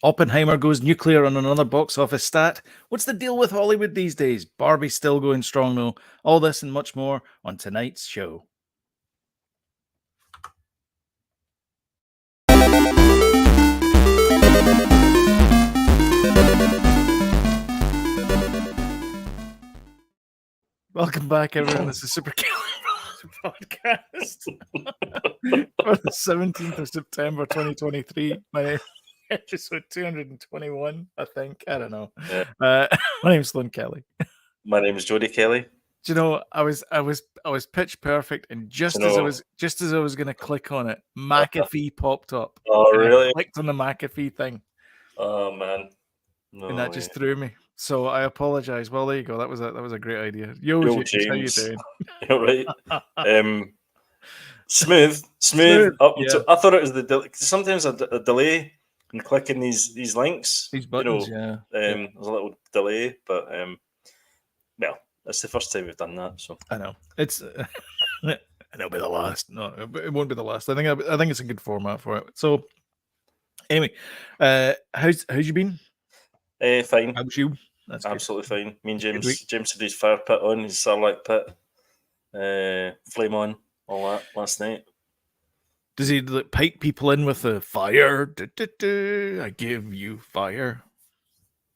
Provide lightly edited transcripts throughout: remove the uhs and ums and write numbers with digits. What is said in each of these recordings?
Oppenheimer goes nuclear on another box office stat. What's the deal with Hollywood these days? Barbie's still going strong though. All this and much more on tonight's show. Welcome back, everyone. This is Super Kelly Podcast for the 17th of September 2023. My name episode 221, I think. I don't know. Yeah. My name's Sloan Kelly. My name is Jody Kelly. Do you know, I was pitch perfect, and just as I was going to click on it, McAfee popped up. Oh, really? I clicked on the McAfee thing. Oh man, no and that way. just threw me. So I apologize. Well, there you go. That was a great idea. Yo James, how you doing? You're right. Smooth. Up until, I thought it was the sometimes a delay in clicking these links. These buttons, There's a little delay, but well, that's the first time we've done that. So I know it's. And it'll be the last. No, it won't be the last. I think it's a good format for it. So anyway, how's you been? Fine. How's you? That's absolutely good. Fine. Me and James had his fire pit on, his Starlight pit, flame on, all that last night. Does he pipe people in with the fire? I give you fire.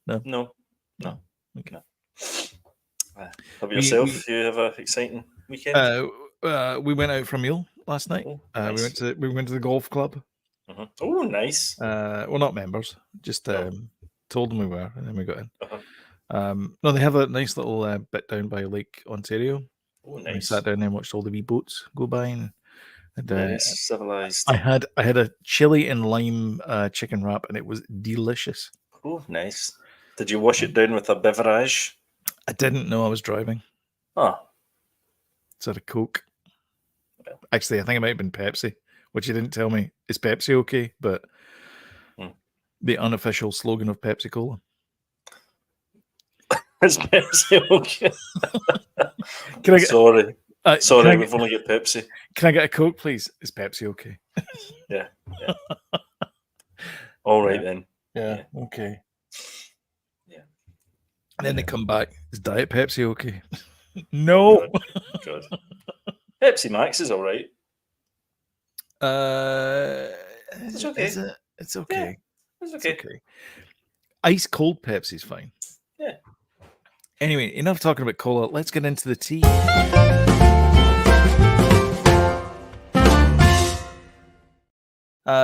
No. Okay. No. How about yourself? You have an exciting weekend? We went out for a meal last night. Nice. We went to the golf club. Mm-hmm. Oh, nice. Well, not members, just told them we were, and then we got in. Uh-huh. No, they have a nice little bit down by Lake Ontario. Oh, nice. We sat down there and watched all the wee boats go by, and nice, civilized. I had a chili and lime chicken wrap, and it was delicious. Oh, nice. Did you wash it down with a beverage? I didn't know I was driving. Oh. It's a Coke. Well. Actually, I think it might have been Pepsi, which you didn't tell me. Is Pepsi okay? But the unofficial slogan of Pepsi Cola. Is Pepsi okay? Sorry, we've only got Pepsi. Can I get a Coke, please? Is Pepsi okay? Yeah. All right then. Yeah. Okay. Yeah. And then they come back. Is Diet Pepsi okay? No. God. Pepsi Max is all right. It's okay. It's okay. Yeah, it's okay. Ice cold Pepsi's fine. Yeah. Anyway, enough talking about cola. Let's get into the tea.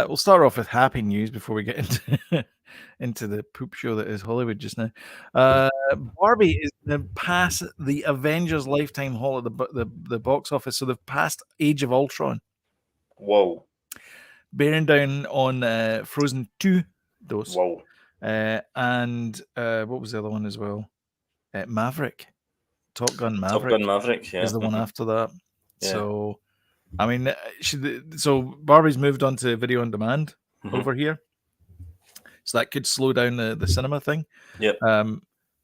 We'll start off with happy news before we get into the poop show that is Hollywood just now. Barbie is going to pass the Avengers lifetime haul at the box office, so they've passed Age of Ultron. Whoa. Bearing down on Frozen 2 dose. Whoa. And what was the other one as well? Maverick. Top Gun Maverick, yeah. Is the one after that. Yeah. So, I mean, so Barbie's moved on to video on demand over here. So that could slow down the cinema thing. Yep.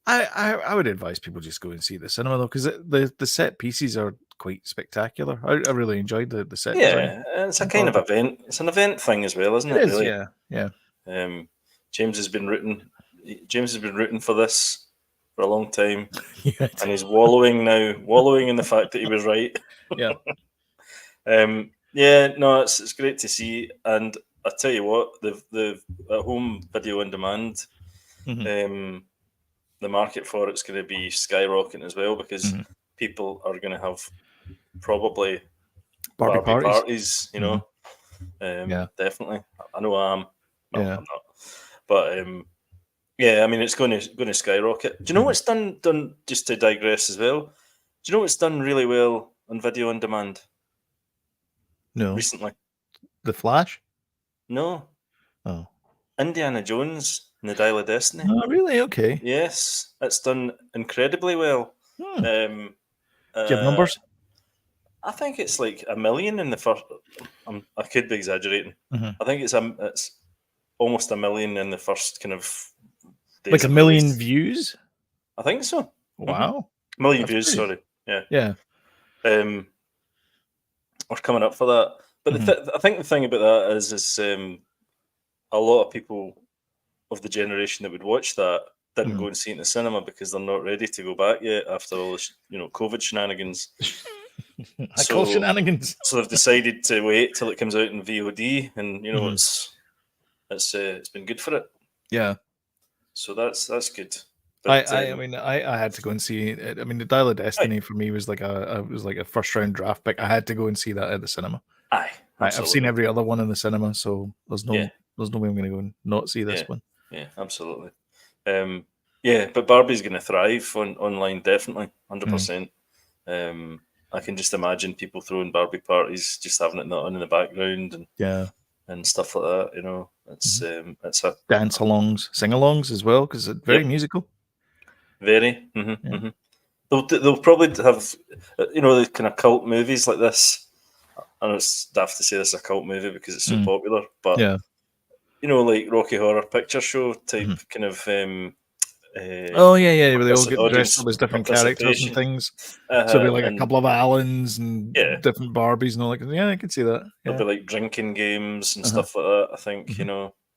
I would advise people just go and see the cinema though, because the set pieces are quite spectacular. I really enjoyed the set. Yeah, it's a kind of event. It's an event thing as well, isn't it? Really? Yeah. James has been rooting for this for a long time, and he's wallowing in the fact that he was right. Yeah. No, it's great to see, and I tell you what, the at home video on demand, the market for it's going to be skyrocketing as well, because people are going to have probably Barbie parties, you know. Definitely. I know I am. No, I'm not. But I mean, it's going to skyrocket. Do you know what's done? Just to digress as well. Do you know what's done really well on video on demand? No. Recently. The Flash? No. Oh. Indiana Jones and the Dial of Destiny. Oh, really? Okay. Yes, it's done incredibly well. Do you have numbers? I think it's like 1 million in the first. I could be exaggerating. I think it's almost 1 million in the first kind of days. Like 1 million views? I think so. Wow. 1 million views, sorry. Yeah. Yeah. We're coming up for that. But I think the thing about that is a lot of people of the generation that would watch that didn't go and see it in the cinema because they're not ready to go back yet after all the COVID shenanigans. I call shenanigans. So they've decided to wait till it comes out in VOD, and it's been good for it. Yeah. So that's good. But, I mean, I had to go and see it. I mean, the Dial of Destiny for me was like a first round draft pick. I had to go and see that at the cinema. Aye, I've seen every other one in the cinema, so there's no way I'm going to go and not see this one. Yeah, absolutely. But Barbie's going to thrive online, definitely, 100%. I can just imagine people throwing Barbie parties, just having it on in the background, and stuff like that. It's a dance-alongs, sing-alongs as well, because it's very musical. Very. They'll probably have, the kind of cult movies like this. I know it's daft to say this is a cult movie because it's so popular, but like Rocky Horror Picture Show type kind of. Where they all get dressed up as different characters and things. So there'll be like a couple of Allens and different Barbies and all that. Yeah, I can see that. There'll be like drinking games and stuff like that. I think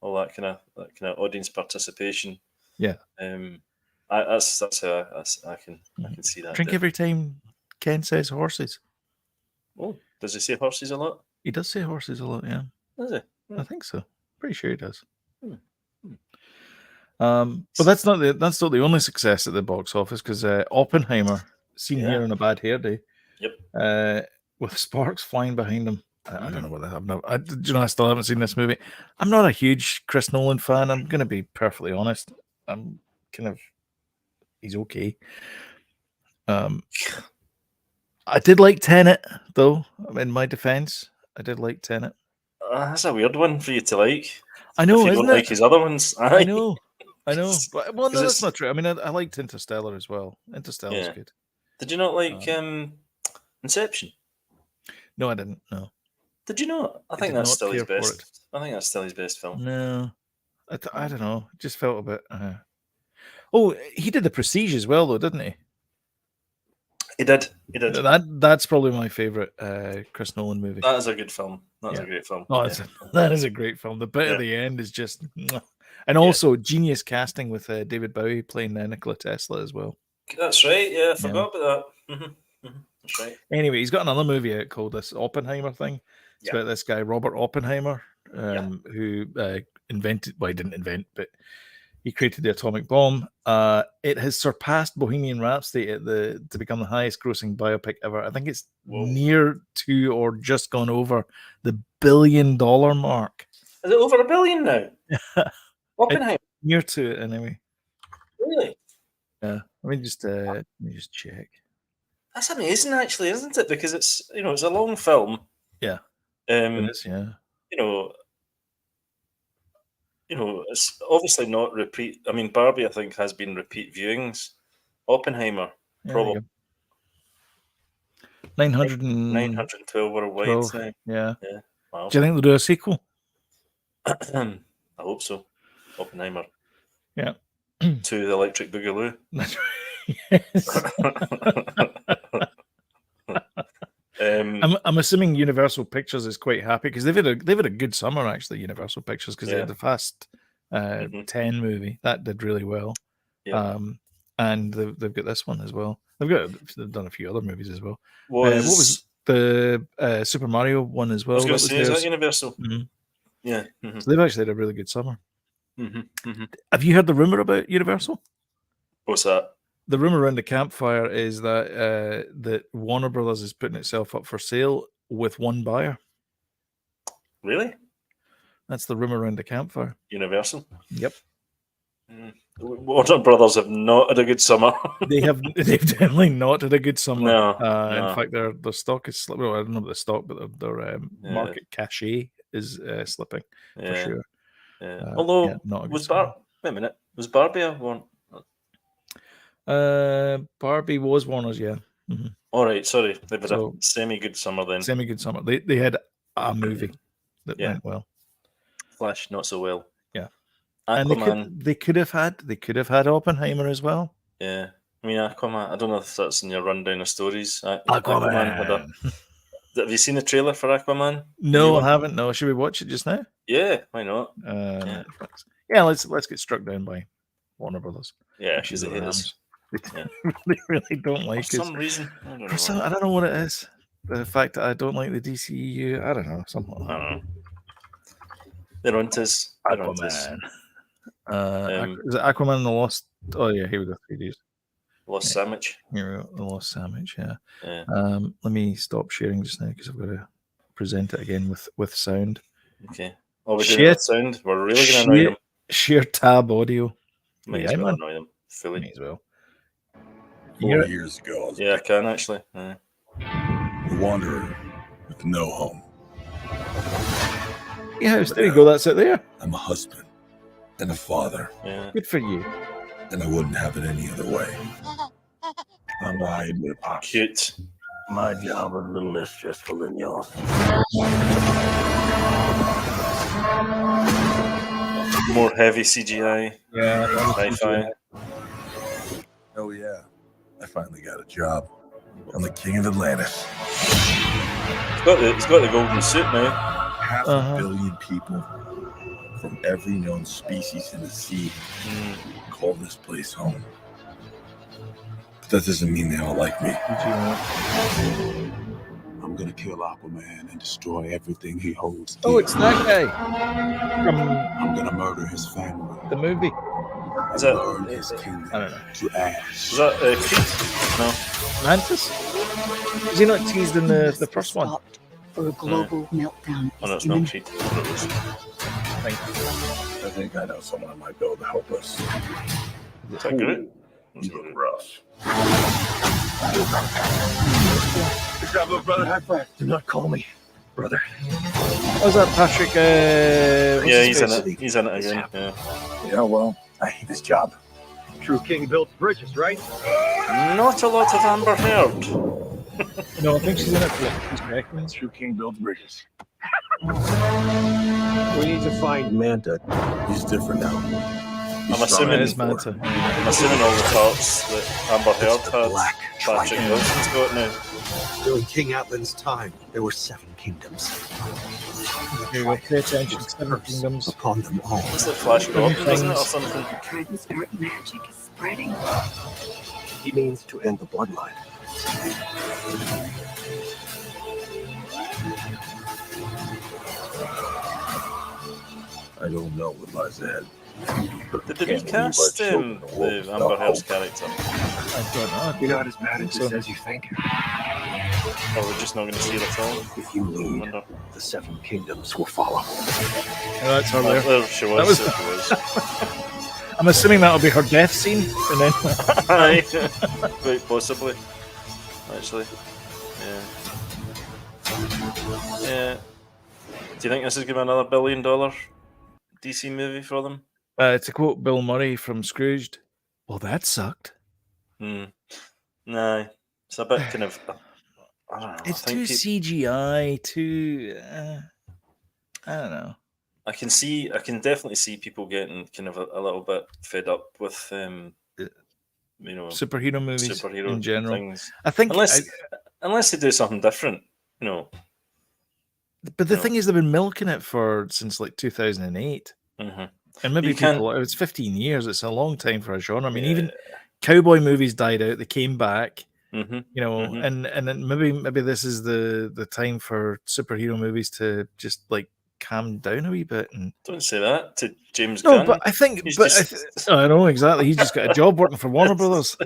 all that kind of audience participation. Yeah. That's how I can see that. Drink every time Ken says horses. Oh, does he say horses a lot? He does say horses a lot, yeah. Does he? I think so. Pretty sure he does. But that's not the only success at the box office, because Oppenheimer, seen here on a bad hair day. Yep. With sparks flying behind him. I don't know whether I still haven't seen this movie. I'm not a huge Chris Nolan fan. I'm going to be perfectly honest. I'm kind of, he's okay. I did like Tenet, though. In my defense, I did like Tenet. That's a weird one for you to like. I know, if you isn't don't it? like his other ones. I know. But, well, no, that's not true. I mean, I liked Interstellar as well. Interstellar's good. Did you not like Inception? No, I didn't. No. Did you not? I think that's still his best. I think that's still his best film. No, I don't know. It just felt a bit. Oh, he did The Prestige as well, though, didn't he? He did. That's probably my favorite Chris Nolan movie. That is a good film. That's a great film. Oh, that is a great film. The bit at the end is just, and also genius casting with David Bowie playing Nikola Tesla as well. That's right. Yeah, I forgot about that. That's right. Anyway, he's got another movie out called this Oppenheimer thing. It's about this guy Robert Oppenheimer, who invented. Well, he didn't invent, but he created the atomic bomb. It has surpassed Bohemian Rhapsody to become the highest grossing biopic ever. I think it's near to or just gone over the $1 billion mark. Is it over $1 billion now? Oppenheimer? Near to it, anyway. Really? Yeah. Let me just check. That's amazing, actually, isn't it? Because it's it's a long film. Yeah. It is, yeah. It's obviously not repeat. I mean, Barbie, I think, has been repeat viewings. Oppenheimer, probably 912 worldwide now. Yeah. Wow. Do you think they'll do a sequel? I hope so. Oppenheimer. Yeah. To the Electric Boogaloo. That's right. Yes. I'm assuming Universal Pictures is quite happy because they've had a good summer, actually. Universal Pictures, because they had the Fast 10 movie that did really well, and they've got this one as well. They've done a few other movies as well. What was the Super Mario one as well? I was going to say, is that Universal? Yeah. So they've actually had a really good summer. Have you heard the rumor about Universal? What's that? The rumor around the campfire is that Warner Brothers is putting itself up for sale with one buyer. Really? That's the rumor around the campfire. Universal? Yep. Warner Brothers have not had a good summer. They've definitely not had a good summer. No. In fact, their stock is slipping. Well, I don't know about the stock, but their market cachet is slipping for sure. Yeah. Although, wait a minute, was Barbie a one? Barbie was Warner's, yeah. All right, sorry. They've had a semi-good summer then. Semi-good summer. They had a movie that went well. Flash, not so well. Yeah. Aquaman. And they could have had Oppenheimer as well. Yeah. I mean, Aquaman, I don't know if that's in your rundown of stories. Aquaman. Have you seen the trailer for Aquaman? No, I haven't. No, should we watch it just now? Yeah, why not? Yeah, Yeah, let's get struck down by Warner Brothers. Yeah, Which because is they hate us. Rams. Yeah. They really don't like For us. some reason. I don't know. For some, I don't know what it is. The fact that I don't like the DCEU, I don't know. Something like that. I don't know. They're on us. Aquaman. Is it Aquaman and the Lost? Oh yeah, here we go. 3Ds. Lost Sandwich. Here we go. The Lost Sandwich. Yeah. Yeah. Let me stop sharing just now because I've got to present it again with sound. Okay. Oh, we're doing it with sound. We're really going to annoy them. Sheer tab audio. Might as well annoy them fully. May as well. 4 years ago. Yeah, I can actually. A wanderer with no home. Yeah, there you go. That's it there. I'm a husband and a father. Yeah. Good for you. And I wouldn't have it any other way. I'm lying with Pops. Cute. My job was a little less stressful than yours. More heavy CGI. Yeah. Sci-fi. Oh yeah. I finally got a job. I'm the king of Atlantis. He's got the golden suit now. Half a billion people from every known species in the sea call this place home. But that doesn't mean they all like me. I'm gonna kill Aquaman and destroy everything he holds dear. Oh, it's that guy. I'm gonna murder his family. The movie. Is that burn his kingdom I don't know. to ash. Is that Creed? No. Mantis? Is he not teased in the first one? For a global meltdown. Oh no, it's not Creed. I think I know someone I might be able to help us. Is that good? You look rough. Good job, little brother. High five. Do not call me brother. Was that Patrick? Yeah, he's in it. He's in it again. Yeah, well, I hate this job. True king built bridges, right? Not a lot of Amber Heard. No, I think she's in it for like 2 seconds. True king builds bridges. We need to find Manta. He's different now. I'm assuming It's Manta. I'm assuming all the parts that Amber Heard had, Patrick Wilson's got now. During King Atlan's time, there were 7 kingdoms. Here we go. Pay attention. 7 kingdoms. Upon them all. It's like Flash Gordon, isn't it, or something? Atmospheric magic is spreading. He means to end the bloodline. I don't know what lies ahead. Did they recast the Amber Heard's character? I don't know. You're not as bad as you think. Or we're just not going to see it at all? If you lead, the 7 kingdoms will follow. Oh, that's her there. There she was. There she was. I'm assuming that'll be her death scene, and then Aye. Quite possibly. Actually. Yeah. Do you think this is going to be another $1 billion DC movie for them? to quote Bill Murray from Scrooged, well, that sucked. Nah, it's a bit kind of. I don't know. It's too CGI. Too. I don't know. I can definitely see people getting kind of a little bit fed up with superhero movies in general. Things. I think unless they do something different, But the thing is, they've been milking it since like 2008, and maybe it's 15 years. It's a long time for a genre. I mean, even cowboy movies died out; they came back. And then maybe this is the time for superhero movies to just like calm down a wee bit. And don't say that to James Gunn. No, but I think, I know exactly. He's just got a job working for Warner Brothers.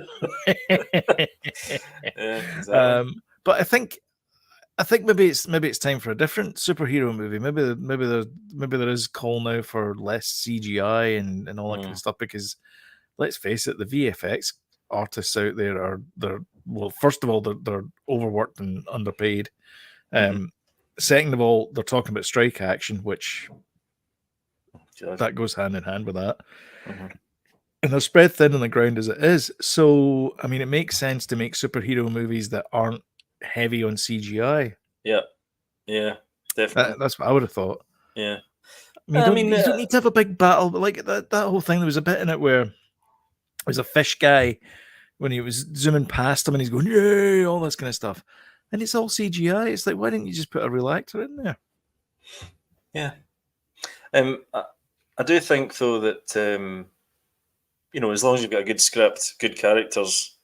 Exactly. But I think maybe it's time for a different superhero movie. Maybe there is call now for less CGI and all that kind of stuff, because let's face it, the VFX artists out there first of all, they're overworked and underpaid. Second of all, they're talking about strike action, which that goes hand in hand with that. And they're spread thin on the ground as it is. So, I mean, it makes sense to make superhero movies that aren't heavy on CGI. Yeah, definitely. That's what I would have thought. Yeah. You don't need to have a big battle, but like that whole thing, there was a bit in it where there was a fish guy when he was zooming past him and he's going, yay, all this kind of stuff. And it's all CGI. It's like, why didn't you just put a real actor in there? Yeah. I do think though that as long as you've got a good script, good characters,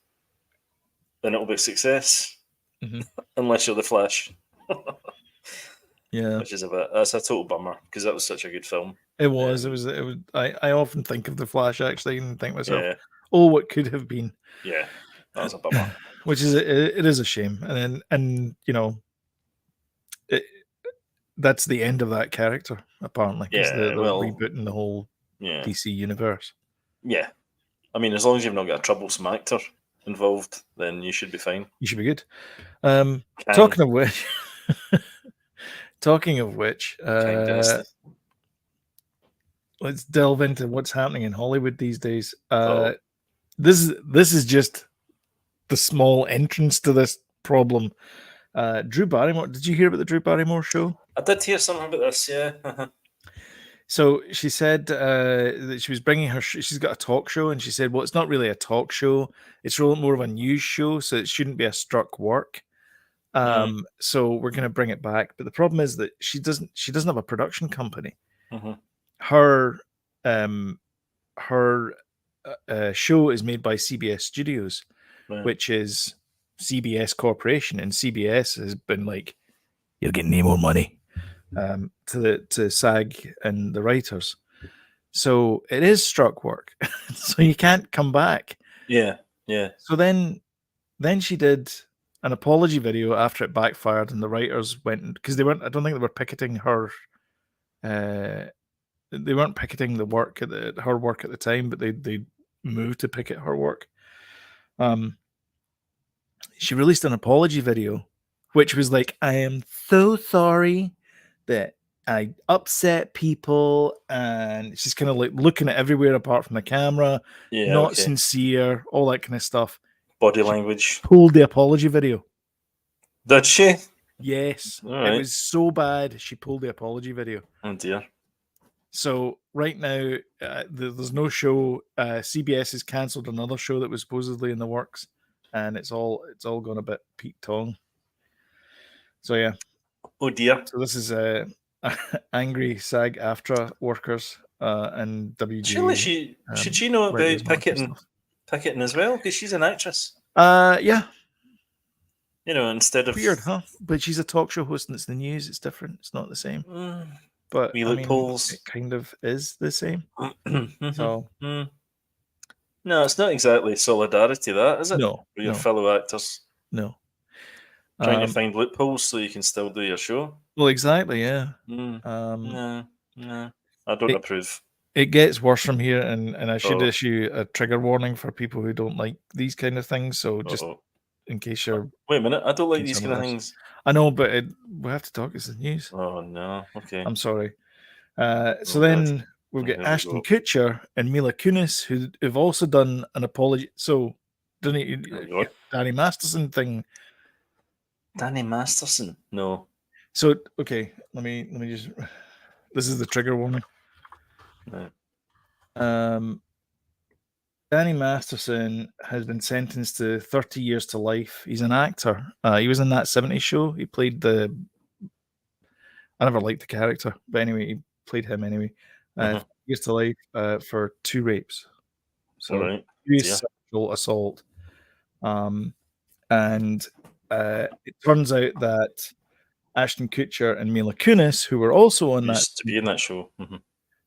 then it'll be a success. Mm-hmm. Unless you're the Flash. Yeah, Which is that's a total bummer because that was such a good film. it was. It was. I often think of the Flash actually and think to myself, Yeah, oh, what could have been. yeah, that was a bummer. Which is it is a shame, and that's the end of that character apparently because Yeah, they're well, rebooting the whole yeah, DC universe. yeah. I mean, as long as you've not got a troublesome actor involved, then you should be fine. You should be good. Kang. Talking of which, Kang Dynasty. let's delve into what's happening in Hollywood these days. Oh. This is just the small entrance to this problem. Drew Barrymore. Did you hear about the Drew Barrymore show? I did hear something about this. Yeah. So she said that she was bringing her. She's got a talk show, and she said, "Well, it's not really a talk show. It's really more of a news show, so it shouldn't be a struck work. So we're going to bring it back. But the problem is that she doesn't have a production company. Mm-hmm. Her show is made by CBS Studios, Right. which is CBS Corporation, and CBS has been like, you'll get no more money to SAG and the writers. So it is struck work. So you can't come back. Yeah, yeah. So then she did an apology video after it backfired, and the writers went because they weren't. I don't think they were picketing her. They weren't picketing the work her work at the time, but they moved to picket her work. She released an apology video, which was like, I am so sorry that I upset people, and she's kind of like looking at everywhere apart from the camera, not sincere, all that kind of stuff. Body language. Pulled the apology video. Did she? Yes. Right. It was so bad, she pulled the apology video. Oh dear. So right now, there's no show. CBS has cancelled another show that was supposedly in the works, and it's all gone a bit Pete Tong. So yeah. Oh dear. So this is angry SAG-AFTRA workers and WG. Surely should she know about picketing as well? Because she's an actress. Yeah. Instead of weird, huh? But she's a talk show host, and it's the news. It's different. It's not the same. But we loopholes. It kind of is the same. So no, it's not exactly solidarity, that is it? No, with your fellow actors. No. Trying to find loopholes so you can still do your show. Well, exactly, yeah. No, I don't approve. It gets worse from here, and I should issue a trigger warning for people who don't like these kind of things. So just in case you're... Wait a minute, I don't like these kind of things. I know, but we have to talk. It's the news. Oh, no. Okay. I'm sorry. So then we've got Ashton Kutcher and Mila Kunis, who've also done an apology. So, Danny Masterson thing. Danny Masterson? No. So, okay, let me just... This is the trigger warning. Right. Danny Masterson has been sentenced to 30 years to life. He's an actor. He was in That 70s Show. He played I never liked the character, but anyway, he played him anyway. 30 years to life for 2 rapes. So, sexual assault. And it turns out that Ashton Kutcher and Mila Kunis, who were also on used to be in that show,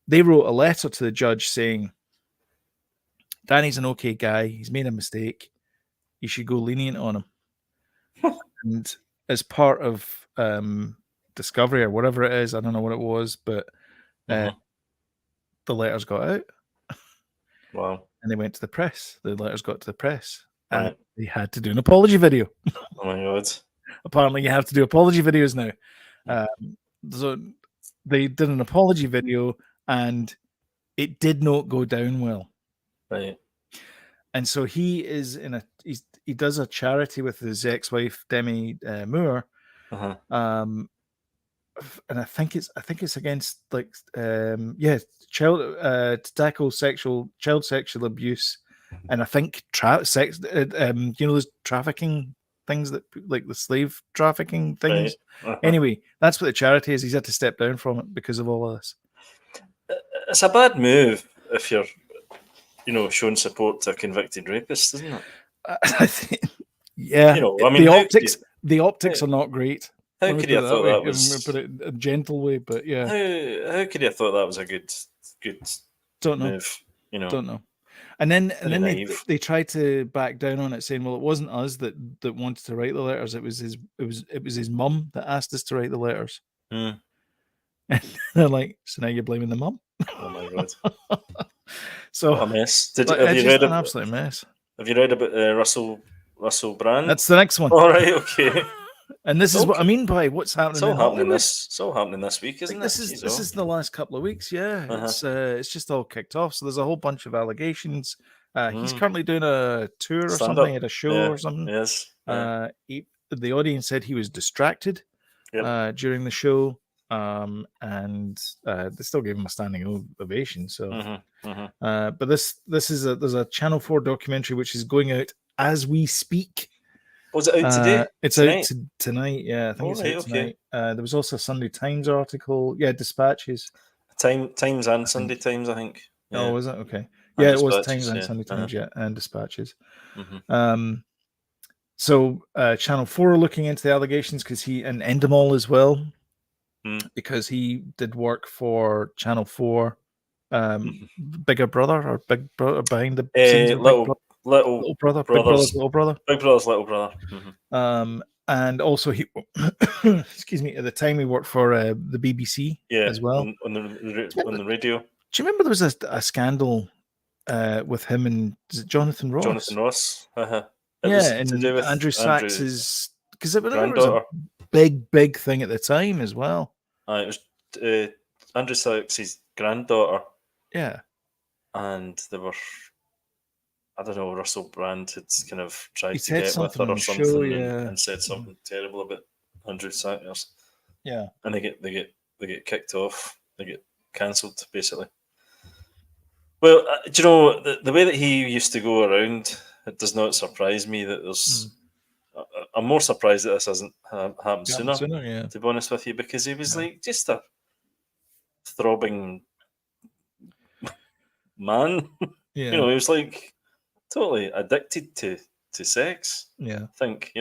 they wrote a letter to the judge saying, Danny's an okay guy. He's made a mistake. You should go lenient on him. And as part of discovery or whatever it is, I don't know what it was, but the letters got out. Wow. And they went to the press. The letters got to the press. And they had to do an apology video. Oh my God. Apparently you have to do apology videos now. So they did an apology video, and it did not go down well. Right. And so he is he does a charity with his ex-wife Demi Moore. And I think it's against child to tackle child sexual abuse, and I think those trafficking things that like the slave trafficking things. Anyway, that's what the charity is. He's had to step down from it because of all of this. it's a bad move if you're, showing support to a convicted rapist, isn't it? I think, yeah. I mean, the optics are not great. How Let me could put you it have that thought way. that Let me was? put it a gentle way, but yeah. How could you have thought that was a good Don't know. move? Don't know. And then naive. they tried to back down on it, saying, "Well, it wasn't us that wanted to write the letters. It was his mum that asked us to write the letters." Mm. And they're like, "So now you're blaming the mum?" Oh my god! So What a mess. it's just an absolute mess. Have you read about Russell Brand? That's the next one. All right, okay. And this is what I mean by what's happening in Hollywood. It's all happening this week, isn't it? This is the last couple of weeks. Yeah, it's just all kicked off. So there's a whole bunch of allegations. He's currently doing a tour or something at a show or something. Yes. The audience said he was distracted during the show, and they still gave him a standing ovation. So, but there's a Channel 4 documentary which is going out as we speak. Was it out today? It's tonight? out tonight. Yeah, I think it's out tonight. There was also a Sunday Times article. Yeah, Dispatches. Times and Sunday Times, I think. Yeah. Oh, was it? Okay. And yeah, it was Dispatches, Times and Sunday Times, and Dispatches. Mm-hmm. Channel 4 are looking into the allegations because he and Endemol as well, because he did work for Channel 4, Bigger Brother or Big Brother behind the scenes of Little Brother, Big Brother's Little Brother, Big Brother's Little Brother. Mm-hmm. And also he, excuse me, at the time he worked for the BBC as well on the radio. Do you remember there was a scandal with him and Jonathan Ross? Jonathan Ross. And Andrew Sachs's, because it was a big thing at the time as well. It was Andrew Sachs's granddaughter. Yeah, and they were, I don't know, Russell Brand had kind of tried to get with her or something, and said something terrible about Andrew Sachs. Yeah, and they get kicked off. They get cancelled basically. Well, do you know the way that he used to go around? It does not surprise me that there's. I'm more surprised that this hasn't happened sooner. To be honest with you, because he was like just a throbbing man. Yeah. He was like totally addicted to sex. Yeah, I think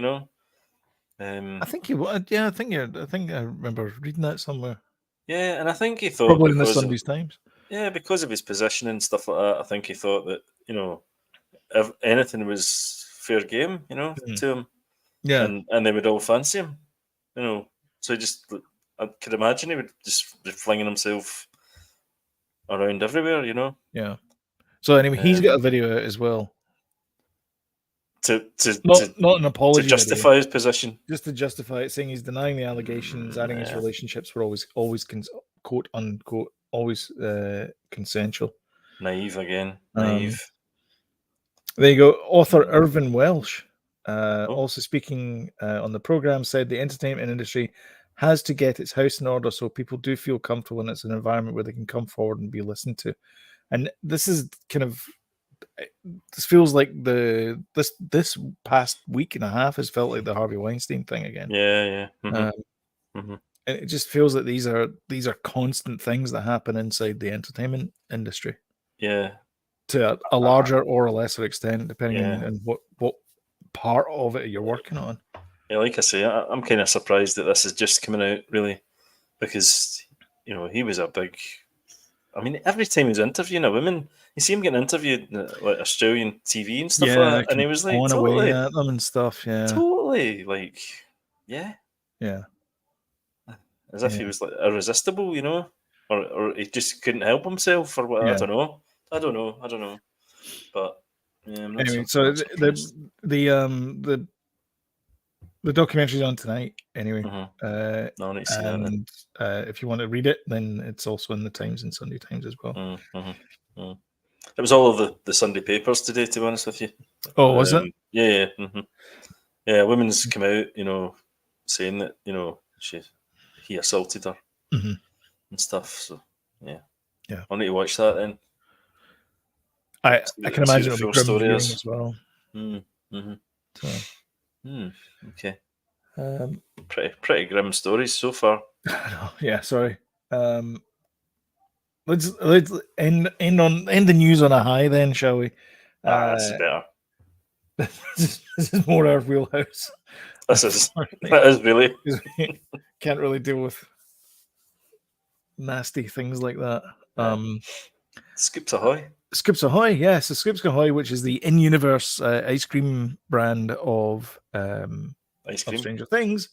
I think he was. Yeah, I think I remember reading that somewhere. Yeah, and I think he thought probably in the Sunday Times. Yeah, because of his position and stuff like that. I think he thought that if anything was fair game, to him. Yeah, and they would all fancy him. So I could imagine he would just be flinging himself around everywhere. Yeah. So anyway, he's got a video out as well. Not an apology to justify his position, just to justify it, saying he's denying the allegations, adding his relationships were always quote unquote always consensual. Naive again. Naive. There you go. Author Irvin Welsh, also speaking on the program, said the entertainment industry has to get its house in order so people do feel comfortable and it's an environment where they can come forward and be listened to. And this is kind of, this feels like this past week and a half has felt like the Harvey Weinstein thing again. Yeah. And it just feels that these are constant things that happen inside the entertainment industry. Yeah. To a larger or a lesser extent, depending on what part of it you're working on. Yeah, like I say, I'm kind of surprised that this is just coming out, really, because he was a big. I mean, every time he was interviewing a woman, you see him getting interviewed like Australian TV and stuff like that, and he was like totally away at them and stuff. Yeah, totally like as if he was like irresistible, or he just couldn't help himself, or what? I don't know. But I'm not anyway, so the documentary's on tonight. Anyway, and if you want to read it, then it's also in the Times and Sunday Times as well. It was all of the Sunday papers today, to be honest with you. Oh, was it? Yeah. Yeah, women's come out, saying that he assaulted her and stuff. So yeah. I'll need to watch that then. I can imagine it'll be grim viewing as well. Okay. Pretty grim stories so far. Yeah, sorry. let's end the news on a high, then, shall we? This is better. This is more our wheelhouse. That is really. Can't really deal with nasty things like that. Scoops Ahoy. Scoops Ahoy, yes. So Scoops Ahoy, which is the in-universe ice cream brand of Ice cream. Stranger Things,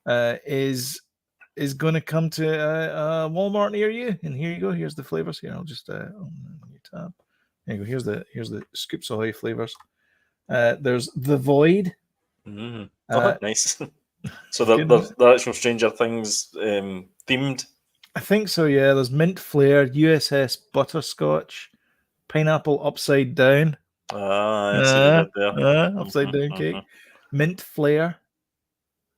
is going to come to Walmart near you. And here you go. Here's the flavors. Here, I'll just on your tab. There you go. Here's the Scoops Ahoy flavors. There's the Void. Nice. So the actual Stranger Things themed. I think so. Yeah. There's mint flair, USS butterscotch, pineapple upside down. I see what you did there. Upside down cake, mint flair.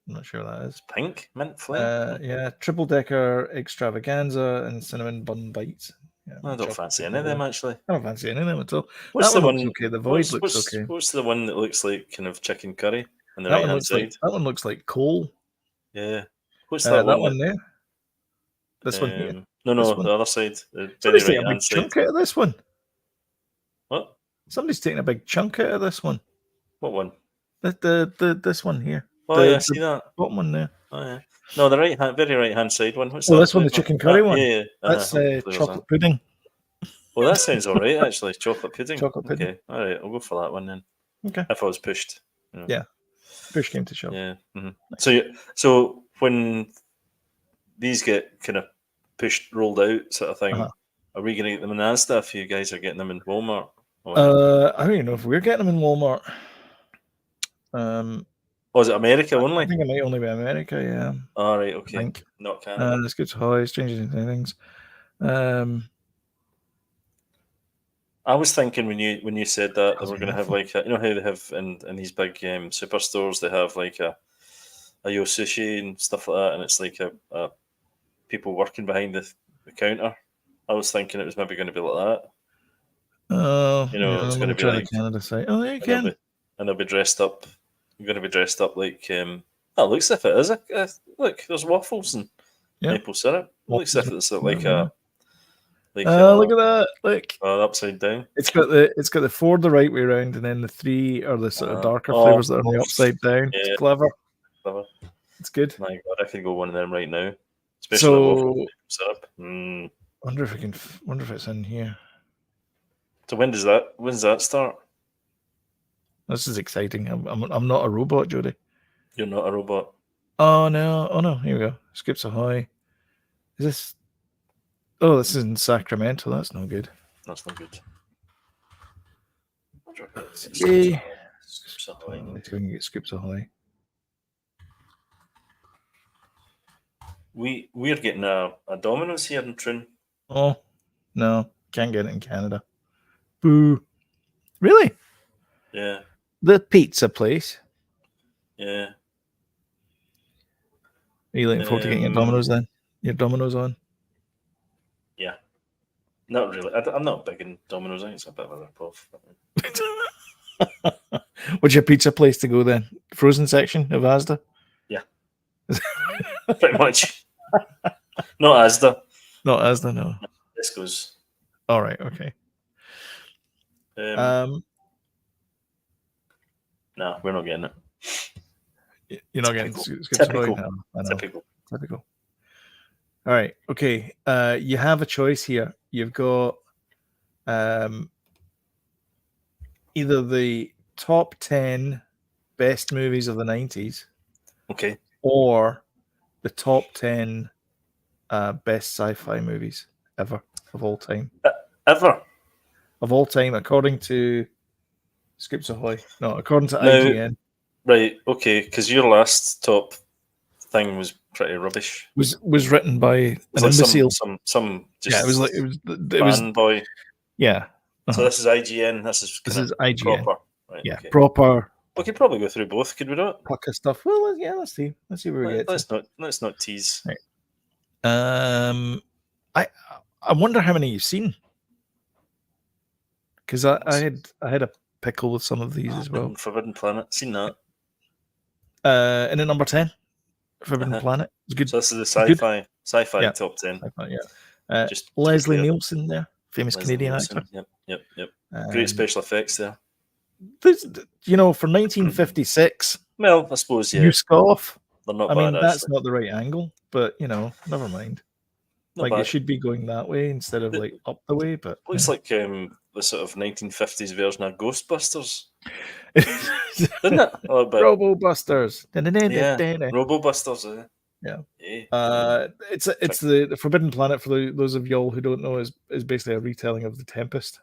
I'm not sure what that is. Pink mint flair. Yeah, triple decker extravaganza and cinnamon bun bites. Yeah, I don't fancy any of them actually. I don't fancy any of them at all. What's that the one? Okay, the Void looks okay. What's the one that looks like kind of chicken curry on the That right one hand looks side? that one looks like coal. Yeah. What's that one? There. This one here. No, the other side. Somebody's taking a big chunk out of this one. What? Somebody's taking a big chunk out of this one. What one? This one here. Oh yeah, I see that. Bottom one there. Oh yeah. No, the very right hand side one. What's that? This one, the chicken curry one. Yeah. That's chocolate pudding. Well, that sounds all right actually. Chocolate pudding. Chocolate pudding. Okay, all right. I'll go for that one then. Okay. If I was pushed. Yeah. Push came to shove. Yeah. Mm-hmm. So when these get kind of rolled out, sort of thing, are we going to get them in Asda if you guys are getting them in Walmart? I don't even know if we're getting them in Walmart. Is it America only? I think it might only be America. Yeah. All right. Okay. Not Canada. Let's get to Ahoy, Stranger Things. I was thinking when you said that we're going to have like how they have in these big superstores, they have like a yo sushi and stuff like that, and it's like a people working behind the counter. I was thinking it was maybe going to be like that. Oh, it's going to be like Canada site. Oh, there you can. And they'll be dressed up. You're going to be dressed up like. It looks as if it is. Look, there's waffles and maple syrup. It looks as if it's like a. Look at that! Look, upside down. It's got the 4 the right way around, and then the 3 are the sort of darker flavors that are on the upside down. Yeah. It's clever. It's good. My God, I could go one of them right now. Especially waffle syrup. Wonder if it's in here. So when's that start? This is exciting. I'm not a robot, Jody. You're not a robot. Oh no! Here we go. Skips Ahoy. Is this? Oh, this is in Sacramento. That's no good. That's not good. Yay. Let's go and get Scoops Ahoy. We're getting a Domino's here in Trin. Oh no, can't get it in Canada. Boo! Really? Yeah. The pizza place. Yeah. Are you looking forward to getting your Domino's then? Your Domino's on? Yeah. Not really. I'm not big in Domino's. I think it's a bit of a rip-off. What's your pizza place to go then? Frozen section of Asda? Yeah. Pretty much. Not Asda. Not Asda, no. Tesco's. All right, okay. No, we're not getting it. You're not getting typical. Typical. All right, okay. You have a choice here. You've got either the top 10 best movies of the 90s, okay, or the top 10 best sci-fi movies ever of all time. Ever of all time, according to Scoops Ahoy. No, according to IGN. Right. Okay. Because your last top thing was pretty rubbish. Was written by an imbecile. Some just it was boy. Yeah. So this is IGN. This is IGN. Proper. Right, yeah. Okay. Proper. We could probably go through both. Could we do it? Pucker stuff. Well, yeah. Let's see. Let's see where we get. Let's not tease. Right. I wonder how many you've seen. Because I had a pickle with some of these as well. Forbidden Planet, seen that. And at number 10, Forbidden Planet. It's good. So this is the sci-fi yeah. top 10. Sci-fi, yeah. Just Leslie clear. Nielsen there, famous Leslie Canadian Nielsen. actor. Yep. Great special effects there. For 1956, Well, I suppose, yeah, you scoff. they're not I bad, mean, that's actually. not the right angle, but never mind. Not Like bad. it should be going that way instead of like up the way. But Looks like the sort of 1950s version of Ghostbusters, doesn't doesn't it? A little bit. Robo-Busters. Yeah, Robo-Busters. Yeah. Yeah. It's the Forbidden Planet, for those of y'all who don't know, is basically a retelling of The Tempest.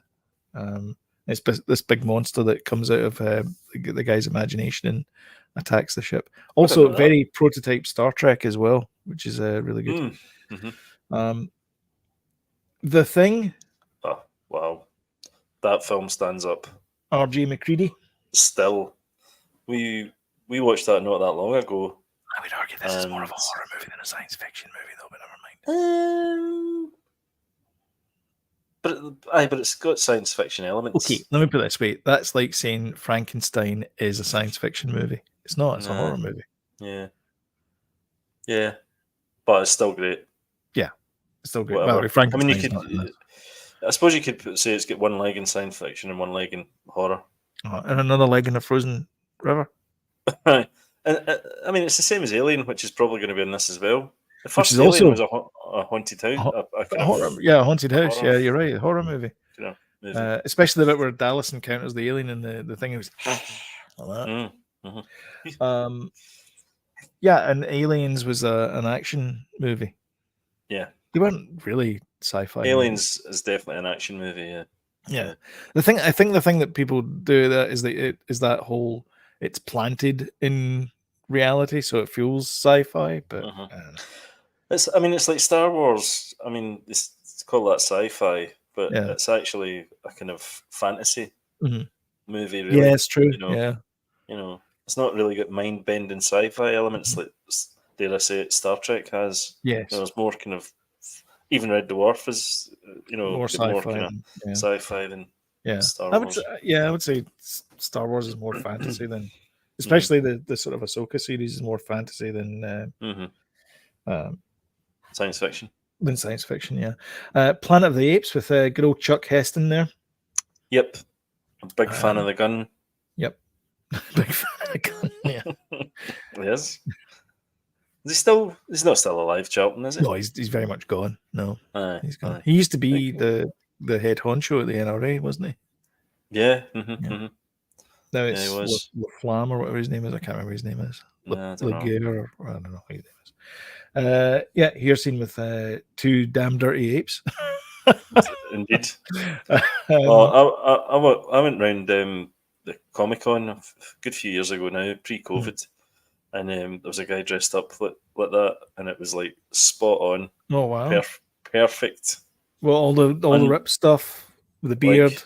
It's this big monster that comes out of the guy's imagination and attacks the ship. Also, very prototype Star Trek as well, which is really good. The Thing. Oh, wow. That film stands up. R.J. McCready. Still. We watched that not that long ago. I would argue this is more of a horror movie than a science fiction movie, though, but never mind. But it's got science fiction elements. Okay, let me put it this way. That's like saying Frankenstein is a science fiction movie. It's not. It's a horror movie. Yeah. Yeah. But it's still great. Yeah. It's still great. Whatever. Well, Frankenstein's I suppose you could say it's got one leg in science fiction and one leg in horror. And another leg in a frozen river. Right. And I mean, it's the same as Alien, which is probably going to be in this as well. The Which first is Alien also was a haunted house. a horror, yeah, haunted house. horror. Yeah, you're right. A horror movie. Movie. Especially the bit where Dallas encounters the alien and the thing was like that. Yeah, and Aliens was an action movie. Yeah. They weren't really sci-fi. Aliens is definitely an action movie. Yeah. I think the thing that people do that is that whole it's planted in reality, so it feels sci-fi, but it's like Star Wars. I mean, it's called that sci-fi, but it's actually a kind of fantasy movie. Really. Yeah, it's true. It's not really got mind-bending sci-fi elements like, dare I say it, Star Trek has. Yes, it's more kind of, even Red Dwarf is more sci-fi, sci-fi than Star Wars. I would say Star Wars is more fantasy than, especially the sort of Ahsoka series is more fantasy than science fiction. Than science fiction, yeah. Planet of the Apes with good old Chuck Heston there. Yep, a big fan of the gun. Yep, big fan of the gun. Yeah, yes. He's not still alive, Charlton, is he? No, he's very much gone. No, he's gone. Aye. He used to be the head honcho at the NRA, wasn't he? Yeah. Now it's Flam or whatever his name is. I can't remember his name is. Leguer, or I don't know what his name is. Here seen with two damn dirty apes. Indeed. I went round the Comic-Con a good few years ago now, pre-COVID. And there was a guy dressed up like that, and it was like spot on. Oh wow! Perfect. Well, all the rip stuff with the beard.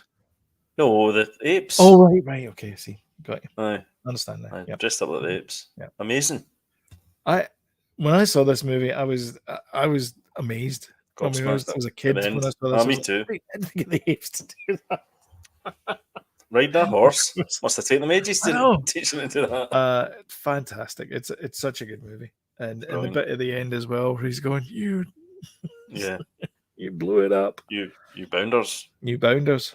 No, the apes. Oh right, okay. See, got you. I understand that. Yep. Dressed up like the apes. Yeah, amazing. When I saw this movie, I was amazed. I was a kid when I saw this. Me too. I didn't get the apes to do that. Ride that horse. Must have taken them ages to teach them to do that. Fantastic. It's such a good movie. And the bit at the end as well where he's going, you blew it up. You bounders. You bounders.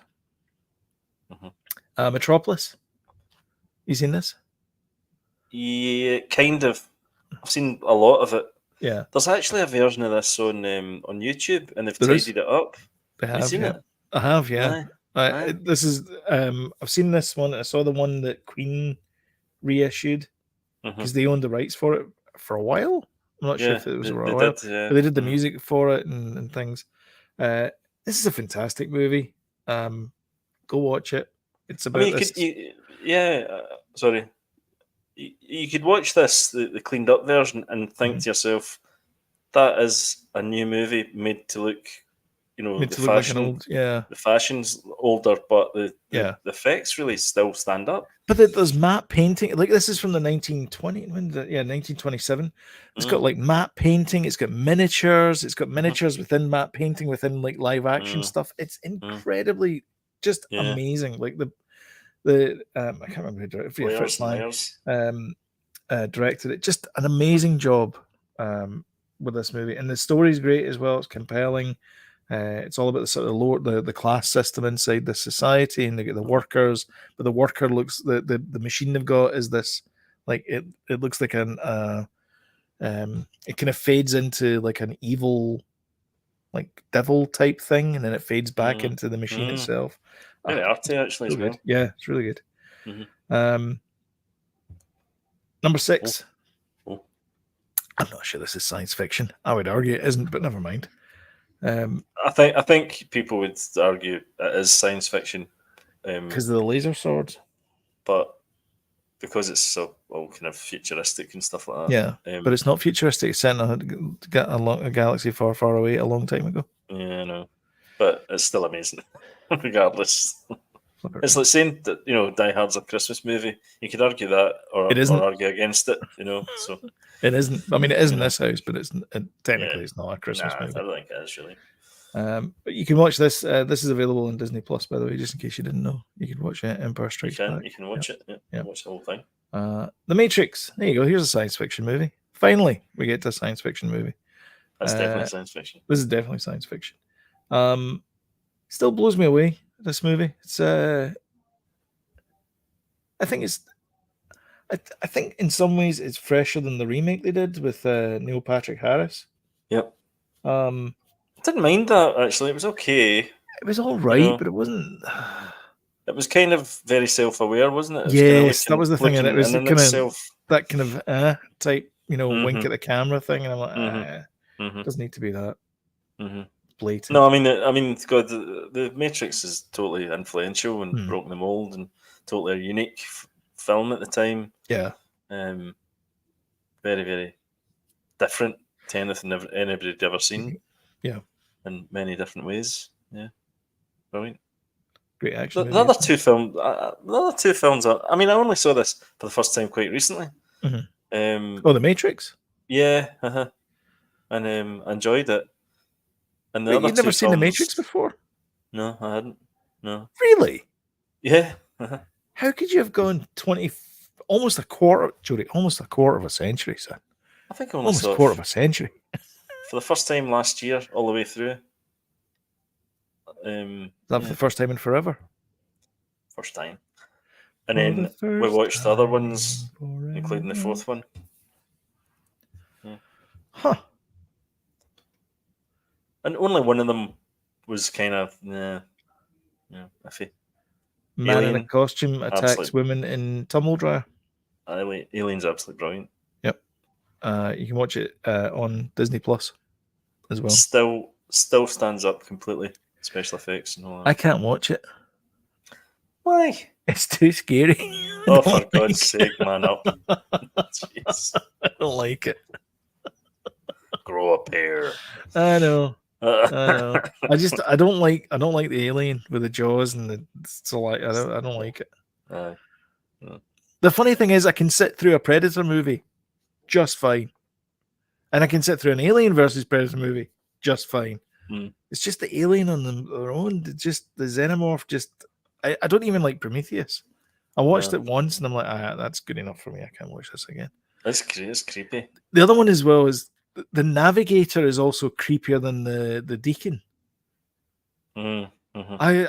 Metropolis. You seen this? Yeah, kind of. I've seen a lot of it. Yeah. There's actually a version of this on YouTube, and they've tidied it up. They have. Have you seen it? I have, yeah. This is I've seen this one. I saw the one that Queen reissued because they owned the rights for it for a while. I'm not sure if it was a while, but they did the music for it and things. This is a fantastic movie. Go watch it. It's about sorry. You could watch this, the cleaned up version, and think to yourself, that is a new movie made to look, the fashion, the fashion's older, but the effects really still stand up. But there's matte painting. Like this is from the 1927. It's got like matte painting. It's got miniatures. It's got miniatures within matte painting within like live action stuff. It's incredibly just amazing. Like the I can't remember who directed it. Fritz Lang directed it. Just an amazing job with this movie, and the story's great as well. It's compelling. It's all about the sort of lower the class system inside the society, and they get the workers. But the worker looks the machine they've got is this like it looks like it kind of fades into like an evil like devil type thing, and then it fades back into the machine itself. Very arty actually as well. Good. Yeah, it's really good. Mhm. Number 6. Oh. I'm not sure this is science fiction. I would argue it isn't, but never mind. I think people would argue it is science fiction, Because of the laser swords. but because it's so all kind of futuristic and stuff like that. Yeah, but it's not futuristic. It's set in a galaxy far, far away a long time ago. Yeah, I know, but it's still amazing, regardless. It's like saying that Die Hard's a Christmas movie. You could argue that, or It isn't. or argue against it. So It isn't. I mean, it is in this house, but technically it's not a Christmas I movie. don't think it is really. But you can watch this. This is available on Disney Plus, by the way, just in case you didn't know. You can watch Empire Strikes Back. You can watch it. Yeah, watch the whole thing. The Matrix. There you go. Here's a science fiction movie. Finally, we get to a science fiction movie. That's definitely science fiction. This is definitely science fiction. Still blows me away. This movie. It's. I think it's. I think in some ways it's fresher than the remake they did with Neil Patrick Harris. Yep. I didn't mind that actually. It was okay. It was all right, but it wasn't. It was kind of very self-aware, wasn't it? It was Yes, that was the thing, and it was kind of that kind of type, wink at the camera thing, and I'm like, doesn't need to be that blatant. No, I mean, God, the Matrix is totally influential and broke the mold, and totally a unique film at the time. Yeah, very, very different to anything anybody had ever seen. Yeah, in many different ways. Yeah, brilliant. Great action. The other two films. I mean, I only saw this for the first time quite recently. The Matrix. Yeah, and enjoyed it. And the Wait, other you'd never two seen films, The Matrix before? No, I hadn't. No. Really? Yeah. How could you have gone almost a quarter of a century, son? I think I only almost saw a quarter of a century for the first time last year, all the way through. That for the first time in forever. First time, and then we watched the other ones, including the fourth one. Yeah. Huh. And only one of them was kind of iffy. Man Alien, in a costume attacks women in tumble dryer. Alien's absolutely brilliant. Yep. You can watch it on Disney Plus as well. Still stands up completely. Special effects and all that. I can't watch it. Why? It's too scary. Oh, for God's sake, man up. Jeez. I don't like it. Grow up here. I know. I don't like the alien with the jaws and the I don't like it. The funny thing is I can sit through a Predator movie just fine. And I can sit through an Alien versus Predator movie just fine. It's just the alien on their own. Just the xenomorph. I don't even like Prometheus. I watched it once and I'm like, that's good enough for me. I can't watch this again. It's creepy. The other one as well is the Navigator is also creepier than the Deacon. I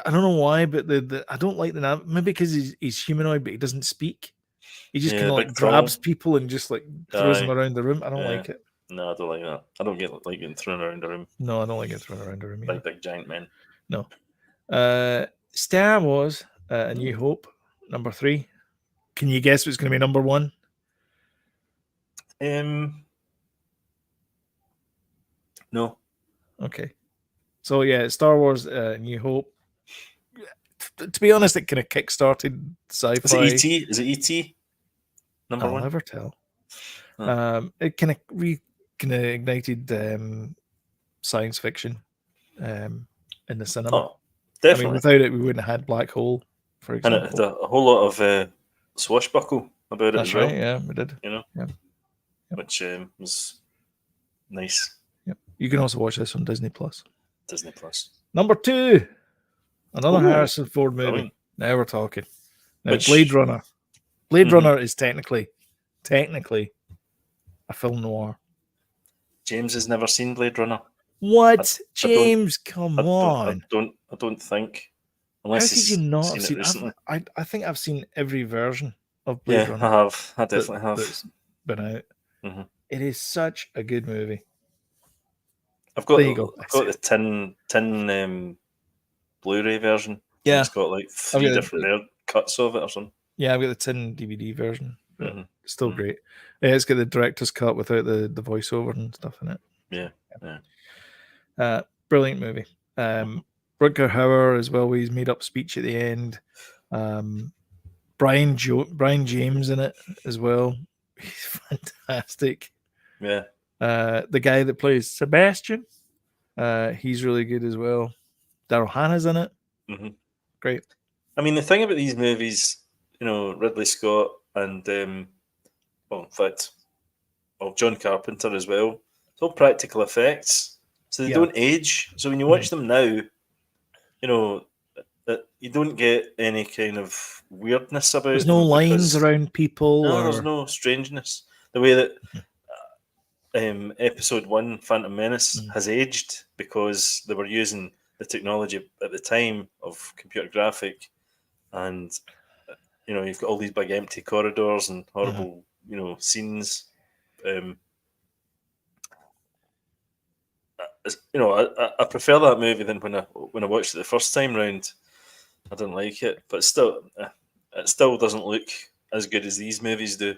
don't know why, but I don't like the maybe because he's humanoid, but he doesn't speak. He just kind of like grabs people and just like throws them around the room. I don't like it. No, I don't like that. I don't like getting thrown around the room. No, I don't like getting thrown around the room either. Big giant men. No. Star Wars: A New Hope, number 3. Can you guess what's going to be number 1? No. Okay. So yeah, Star Wars: New Hope. To be honest, it kind of kick-started sci-fi. Is it E.T.? Is it E.T.? Number 1? I'll never tell. It kind of ignited science fiction in the cinema. Oh, definitely. I mean, without it, we wouldn't have had Black Hole, for example. And it had a whole lot of swashbuckle about it as well. Right, yeah, we did. Yep. Which was nice. Yep. You can also watch this on Disney Plus. Disney Plus. Number 2, another Harrison Ford movie. Brilliant. Now we're talking. Now, Blade Runner. Blade Runner is technically a film noir. James has never seen Blade Runner. What, I don't. James? Come on! I don't think. How Unless could you he's not seen have it seen? recently. I think I've seen every version of Blade Yeah, Runner I have. I definitely have. that's been out. Mhm. It is such a good movie. I've There you go. got the tin Blu-ray version. And Yeah, it's got like I've 3 got different cuts of it or something. yeah, I've got the tin DVD version. But Mhm. it's still Mhm. great. Yeah, it's got the director's cut without the voiceover and stuff in it. Yeah, yeah. Brilliant movie. Rutger Hauer as well, with his made up speech at the end. Brian James in it as well. He's fantastic. Yeah. The guy that plays Sebastian, he's really good as well. Daryl Hannah's in it. Mhm. Great. I mean, the thing about these movies, Ridley Scott and, well, in fact, John Carpenter as well, it's all practical effects. So they Yeah. don't age. So when you watch them now, you don't get any kind of weirdness about There's them. no lines because around people. No, or... there's no strangeness. The way that Episode 1, Phantom Menace, has aged because they were using the technology at the time of computer graphic, and you've got all these big empty corridors and horrible scenes. I prefer that movie than when I watched it the first time round. I didn't like it, but it still doesn't look as good as these movies do.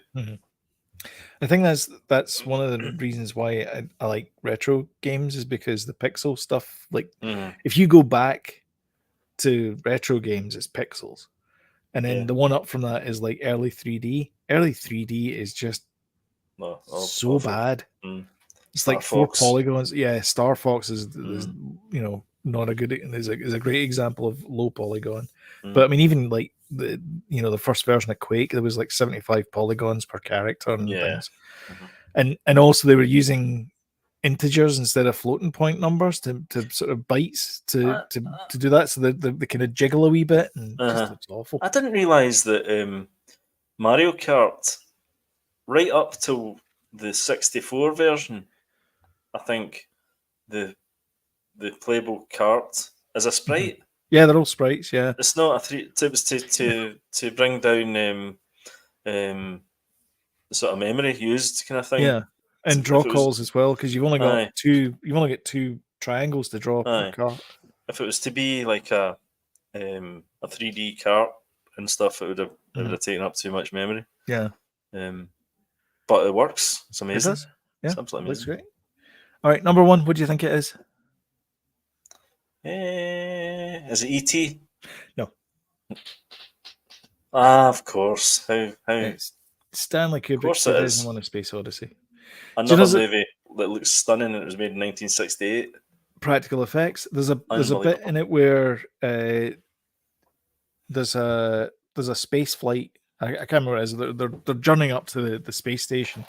I think that's one of the reasons why I like retro games, is because the pixel stuff. Like, if you go back to retro games, it's pixels, and then the one up from that is like early 3D. Early 3D is just so awful. bad. It's Star like 4 Fox. polygons. Yeah, Star Fox is not a good. Is a great example of low polygon. But I mean, even like the first version of Quake, there was like 75 polygons per character and things. And also they were using integers instead of floating point numbers to sort of bytes to do that, so they kind of jiggle a wee bit, and just looks awful. I didn't realise that Mario Kart, right up till the 64 version, I think the playable kart is a sprite. Yeah, they're all sprites. Yeah, It's not a 3. It was to bring down the sort of memory used kind of thing. Yeah, and draw calls as well, because you've only got two. You've only got 2 triangles to draw per cart. If it was to be like a 3D kart and stuff, it would have taken up too much memory. Yeah, but it works. It's amazing. It does. Yeah, it's absolutely amazing. Looks great. All right, number 1. What do you think it is? Is it E.T.? No. Of course. How? It's Stanley Kubrick's 2001: A Space Odyssey. Another movie that looks stunning, and it was made in 1968. Practical effects. There's a bit in it where there's a space flight. I can't remember what it is. They're journeying up to the space station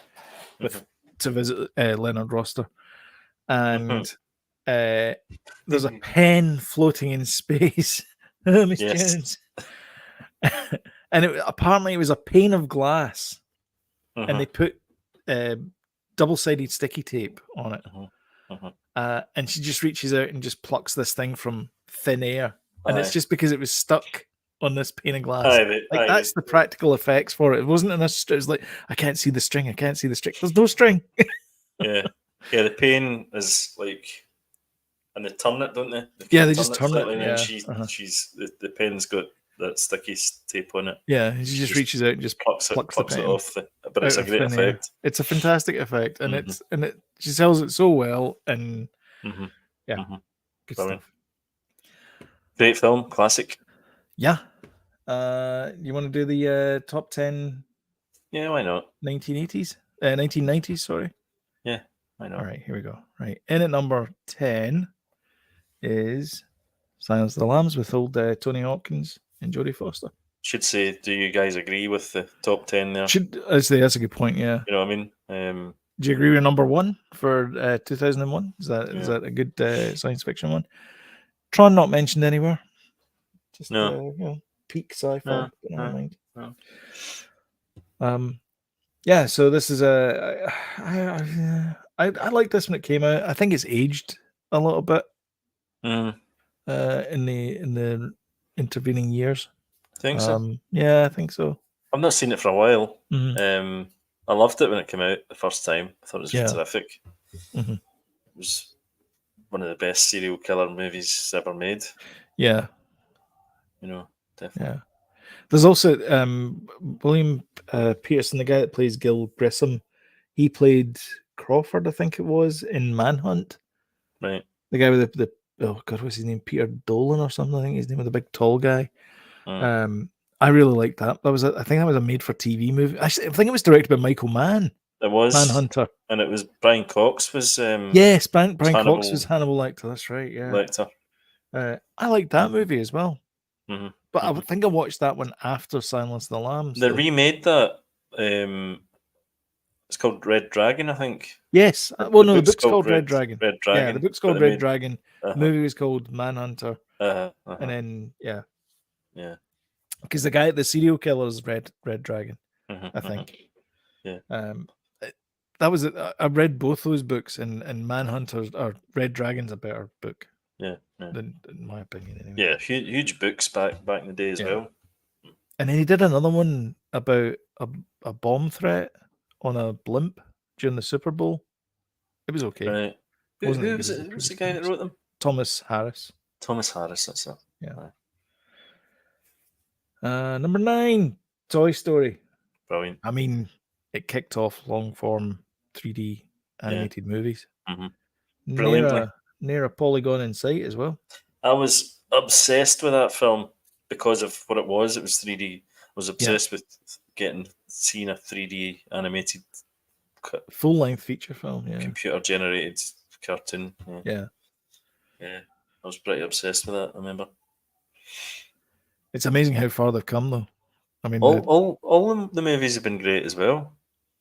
to visit Leonard Roster, and there's a pen floating in space. Miss Jones. And apparently it was a pane of glass, and they put double-sided sticky tape on it. And she just reaches out and just plucks this thing from thin air, and it's just because it was stuck on this pane of glass. That's the practical effects for it. It wasn't in a. It was like, I can't see the string. I can't see the string. There's no string. Yeah. The pane is like, and they turn it, don't they? They just turn it. And then she's the pen's got that sticky tape on it. Yeah, and she just reaches out and just plucks it off. But it's a great effect. It's a fantastic effect, and she sells it so well, and good brilliant stuff. Great film, classic. Yeah. You want to do the top 10? Yeah, why not? 1990s, sorry. Yeah, why not? All right, here we go. Right, in at number 10 is Silence of the Lambs with old Tony Hopkins and Jodie Foster. Should say, do you guys agree with the top 10 there? I'd say that's a good point, yeah. You know what I mean? Do you agree with number 1 for 2001? Is that a good science fiction one? Tron not mentioned anywhere. Just peak sci-fi. So this is I like this when it came out. I think it's aged a little bit Mm. in the intervening years. Think so? Yeah, I think so. I've not seen it for a while. Mhm. I loved it when it came out the first time. I thought it was Yeah. terrific. Mhm. It was one of the best serial killer movies ever made. Yeah, You know, definitely. yeah. There's also William Peterson, the guy that plays Gil Grissom. He played Crawford, I think it was, in Manhunt. Right. The guy with the oh god, what's his name? Peter Dolan or something. I think his name was the big tall guy. Mm. I really liked that. I think that was a made-for-TV movie. Actually, I think it was directed by Michael Mann. It was Manhunter. and it was Brian Cox was Yes, Brian Cox Hannibal was Hannibal Lecter. That's right. Yeah, Lecter. I liked that movie as well. Mhm, But I mhm. think I watched that one after Silence of the Lambs. They though. remade that. It's called Red Dragon, I think. Yes. The- Well, the no, the book's book's called Red Dragon. Red Yeah, Dragon. the book's but called they Red made- Dragon. The uh-huh, movie was called Manhunter. uh-huh. And then, yeah. Yeah. Because the serial killer is Red Dragon, Mhm, I mhm. think. Yeah. That was it. I read both those books, and Manhunter or Red Dragon's a better book, Yeah. Yeah. than in my opinion, anyway. Yeah. Huge books back in the day as Yeah. well. And then he did another one about a bomb threat on a blimp during the Super Bowl. It was okay. Right. Who Wasn't as was good as it? the Who's the previous guy that ones. wrote them? Thomas Harris. Thomas Harris. That's it. Yeah. Aye. Number 9, Toy Story. Brilliant. I mean, it kicked off long form 3D animated movies. Mhm. Near Brilliantly. near a polygon in sight as well. I was obsessed with that film because of what it was. It was 3D. I was obsessed with seeing a 3D animated Full length feature film. Yeah. computer generated cartoon. Yeah. Yeah. I was pretty obsessed with that, I remember. It's amazing how far they've come, though. I mean, All the movies have been great as well.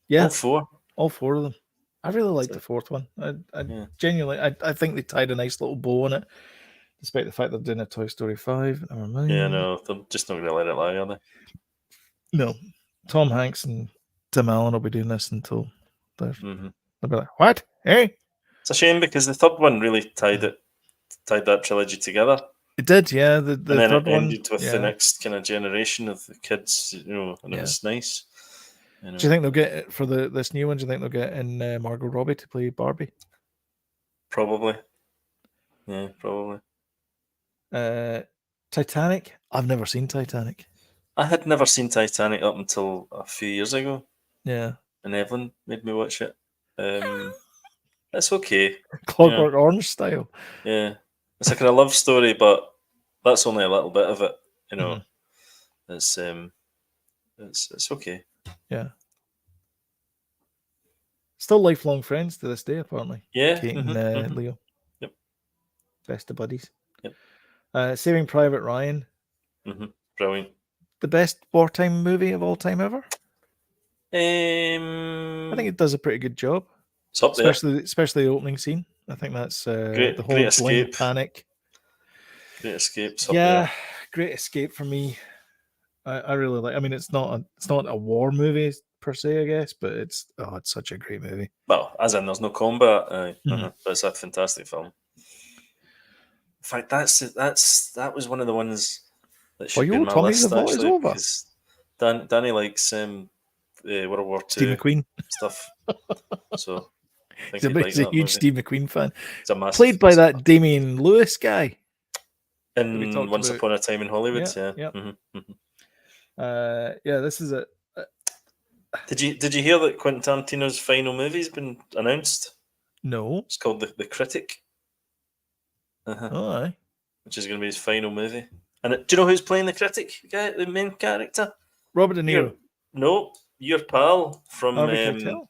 yeah, All 4. all 4 of them. I really liked the 4th one. I genuinely, I think they tied a nice little bow on it, despite the fact they're doing a Toy Story 5. Never mind. Yeah, no, they're just not going to let it lie, are they? No, Tom Hanks and Tim Allen will be doing this until they'll be like, what? Hey? It's a shame because the third one really tied that trilogy together. It did, yeah. The And then third it one, ended with yeah. the next kind of generation of the kids, and it was nice. Do you think they'll get it for this new one? Do you think they'll get in Margot Robbie to play Barbie? Probably. Yeah, probably. Titanic? I've never seen Titanic. I had never seen Titanic up until a few years ago, Yeah. and Evelyn made me watch it. It's okay. Clockwork Orange style. Yeah. It's a kind of love story, but that's only a little bit of it. It's okay. Yeah. Still lifelong friends to this day, apparently. Yeah. Kate and Leo. Yep. Best of buddies. Yep. Saving Private Ryan. Brilliant. The best wartime movie of all time ever. I think it does a pretty good job. It's up there. Especially the opening scene. I think that's Great the whole Escape. bling panic. Great Escape. Yeah, Great Escape for me. I really like. I mean, it's not a war movie per se, I guess, but it's such a great movie. Well, as in there's no combat, but it's a fantastic film. In fact, that was one of the ones that should be in my list actually, because Danny likes World War II Steve McQueen stuff. So I think he's a huge Steve McQueen fan. He's a massive played by that Damian Lewis guy in Once Upon a Time in Hollywood. Yeah. This is a. Did you hear that Quentin Tarantino's final movie's been announced? No. It's called The Critic. Oh, aye. Which is going to be his final movie. And do you know who's playing the critic, the main character? Robert De Niro. No, your pal from the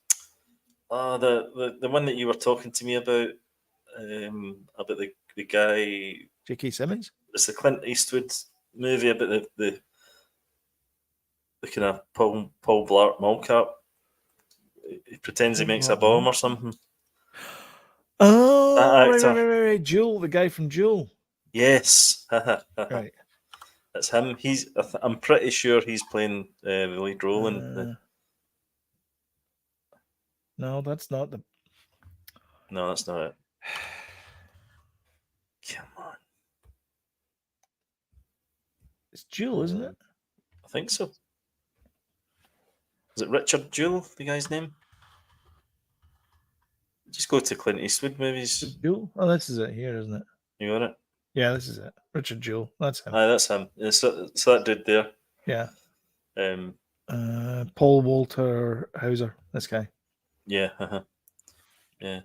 one that you were talking to me about the guy J.K. Simmons. It's the Clint Eastwood movie about the kind of Paul Blart Mall Cop. He pretends he makes a bomb or something. Oh, that actor. Right. Jewel, the guy from Jewel. Yes. Right. That's him. I'm pretty sure he's playing the lead role in. No, that's not the. No, that's not it. It's Jewel, isn't it? I think so. Is it Richard Jewell, the guy's name? Just go to Clint Eastwood movies. Jewel? Oh, this is it here, isn't it? You got it? Yeah, this is it. Richard Jewell. That's him. Aye, that's him. Yeah, so that dude there. Yeah. Um, Paul Walter Hauser, this guy. yeah, yeah.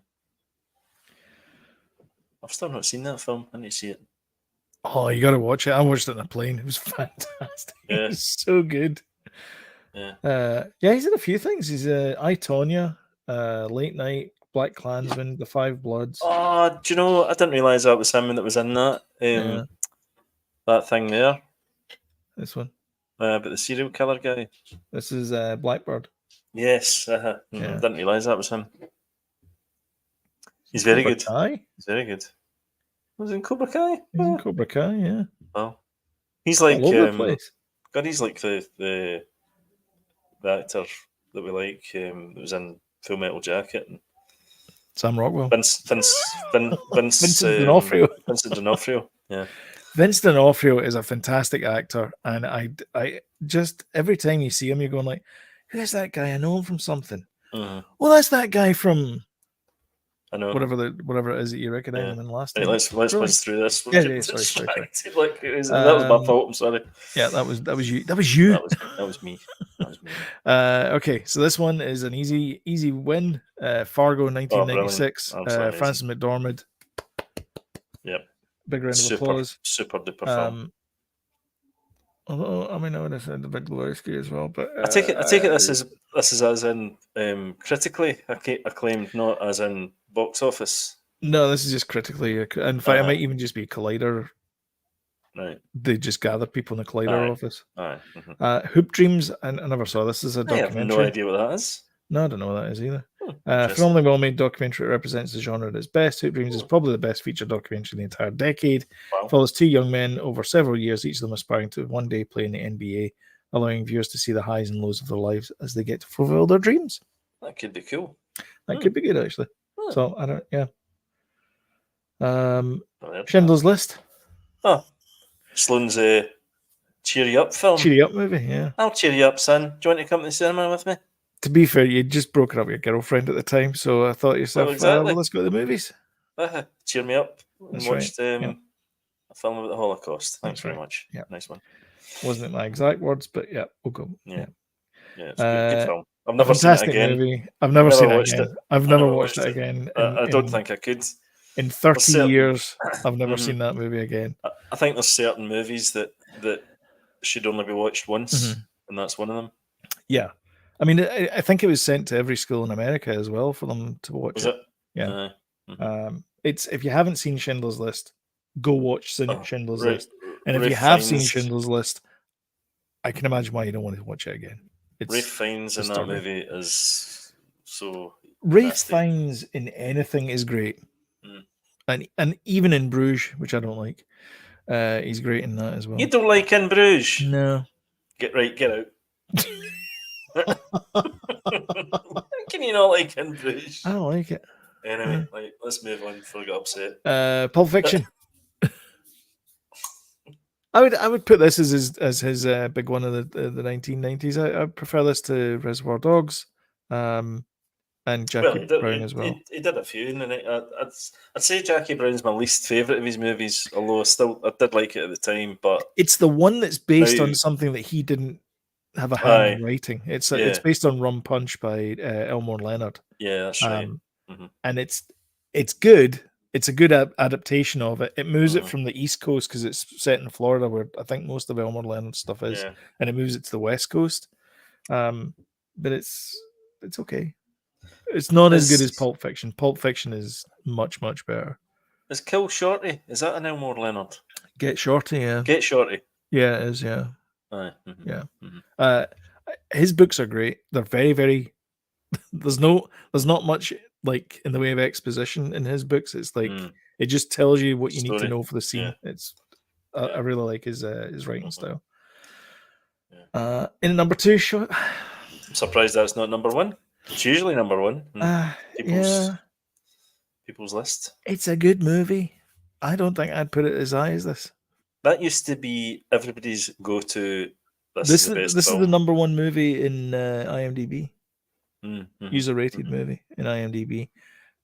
I've still not seen that film. I need to see it. Oh, you got to watch it. I watched it on a plane. It was fantastic. Yeah. It was so good. Yeah. Yeah, he's in a few things. He's I, Tonya, Late Night, Black Klansman, The Five Bloods. Oh, do you know? I didn't realise that was him that was in that. Yeah. That thing there. This one. But the serial killer guy. This is Blackbird. Yes. Yeah. Didn't realise that was him. He's very Cobra good. Kai? He's very good. Was he in Cobra Kai? He's in Cobra Kai, yeah. Oh. He's like all over the place. God, he's like the actor that we like, that was in Full Metal Jacket and Sam Rockwell. Vincent D'Onofrio. Vincent D'Onofrio. Yeah. Vince D'Onofrio is a fantastic actor, and I just every time you see him, you're going like, "Who's that guy? I know him from something." Mm-hmm. Well, that's that guy from I know. whatever it is that you recognize him in last time. Right, let's whiz through this. Yeah, sorry. Like, that was my fault. I'm sorry. Yeah, that was you. That was you. That was me. Okay, so this one is an easy win. Fargo, 1996. Frances McDormand. Yep. Big round of applause. Super duper film. Although I mean, I would have said the Big Lebowski as well, but I take it. This is as in critically acclaimed, not as in box office. No, this is just critically. In fact, it might even just be Collider. Right. They just gather people in the Collider office. Mm-hmm. Hoop Dreams, and I never saw this. Is a documentary. I have no idea what that is. No, I don't know what that is either. Phenomenally well-made documentary. It represents the genre at its best. Hoop Dreams is probably the best feature documentary in the entire decade. Wow. Follows two young men over several years, each of them aspiring to one day play in the NBA, allowing viewers to see the highs and lows of their lives as they get to fulfill their dreams. That could be cool. That could be good, actually. So, I don't, yeah. Schindler's List. Oh, Sloane's cheer you up film. Cheer you up movie, yeah. I'll cheer you up, son. Do you want to come to the cinema with me? To be fair, you'd just broken up with your girlfriend at the time, so I thought to yourself, Well, exactly. let's go to the movies. Cheer me up. And That's watched right. a film about the Holocaust. Thanks That's very right. much. Yeah. Nice one. Wasn't it my exact words, but yeah, we'll go. Yeah, it's a good film. I've never Fantastic seen it again. movie. I've never seen it watched again. it. I've never watched it again. I don't think I could. In 30 certain- years, I've never seen that movie again. I think there's certain movies that should only be watched once, and that's one of them. Yeah. I mean, I think it was sent to every school in America as well for them to watch. Was it? Yeah. It's if you haven't seen Schindler's List, go watch Schindler's List. And if you have seen Schindler's List, I can imagine why you don't want to watch it again. Ralph Fiennes in that movie is so. Ralph Fiennes in anything is great, and even in Bruges, which I don't like, he's great in that as well. You don't like In Bruges? No. Get out. Can you not like In Bruges? I don't like it. Anyway, let's move on before I get upset. Pulp Fiction. I would put this as his big one of the 1990s. I prefer this to Reservoir Dogs, and Jackie Brown as well. He did a few, and I'd say Jackie Brown's my least favourite of his movies. Although I did like it at the time, but it's the one that's based on something that he didn't have a hand in writing. It's based on Rum Punch by Elmore Leonard. Yeah, that's right. And it's good. It's a good adaptation of it. It moves it from the East Coast because it's set in Florida, where I think most of Elmore Leonard stuff is, and it moves it to the West Coast. But it's okay. It's not as good as Pulp Fiction. Pulp Fiction is much, much better. Is Kill Shorty? Is that an Elmore Leonard? Get Shorty, yeah. Get Shorty. Yeah, it is, yeah. Aye. Yeah. His books are great. They're very, very. There's not much like in the way of exposition in his books. It's like it just tells you what you need to know for the scene. Yeah. It's I really like his writing style. In number 2 shot. I'm surprised that's not number 1. It's usually number 1. People's list. It's a good movie. I don't think I'd put it as high as this. that used to be everybody's go-to. This This is the best is film. the number one movie in IMDb. Mm-hmm. User rated movie in IMDb.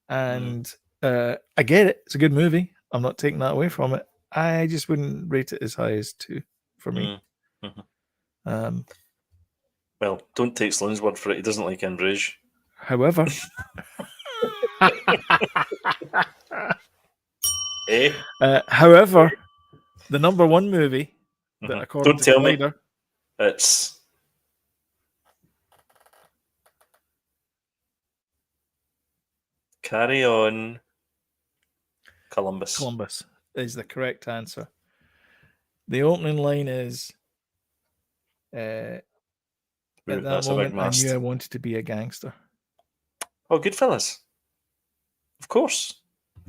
And I get it. It's a good movie. I'm not taking that away from it. I just wouldn't rate it as high as 2 for me. Mm-hmm. Well, don't take Sloane's word for it. He doesn't like In Bruges. However, however, the number one movie that according Don't to tell me Collider, it's Carry On Columbus. Columbus is the correct answer. The opening line is, at that That's a big moment, I mast. knew I wanted to be a gangster. Oh, Goodfellas. Of course.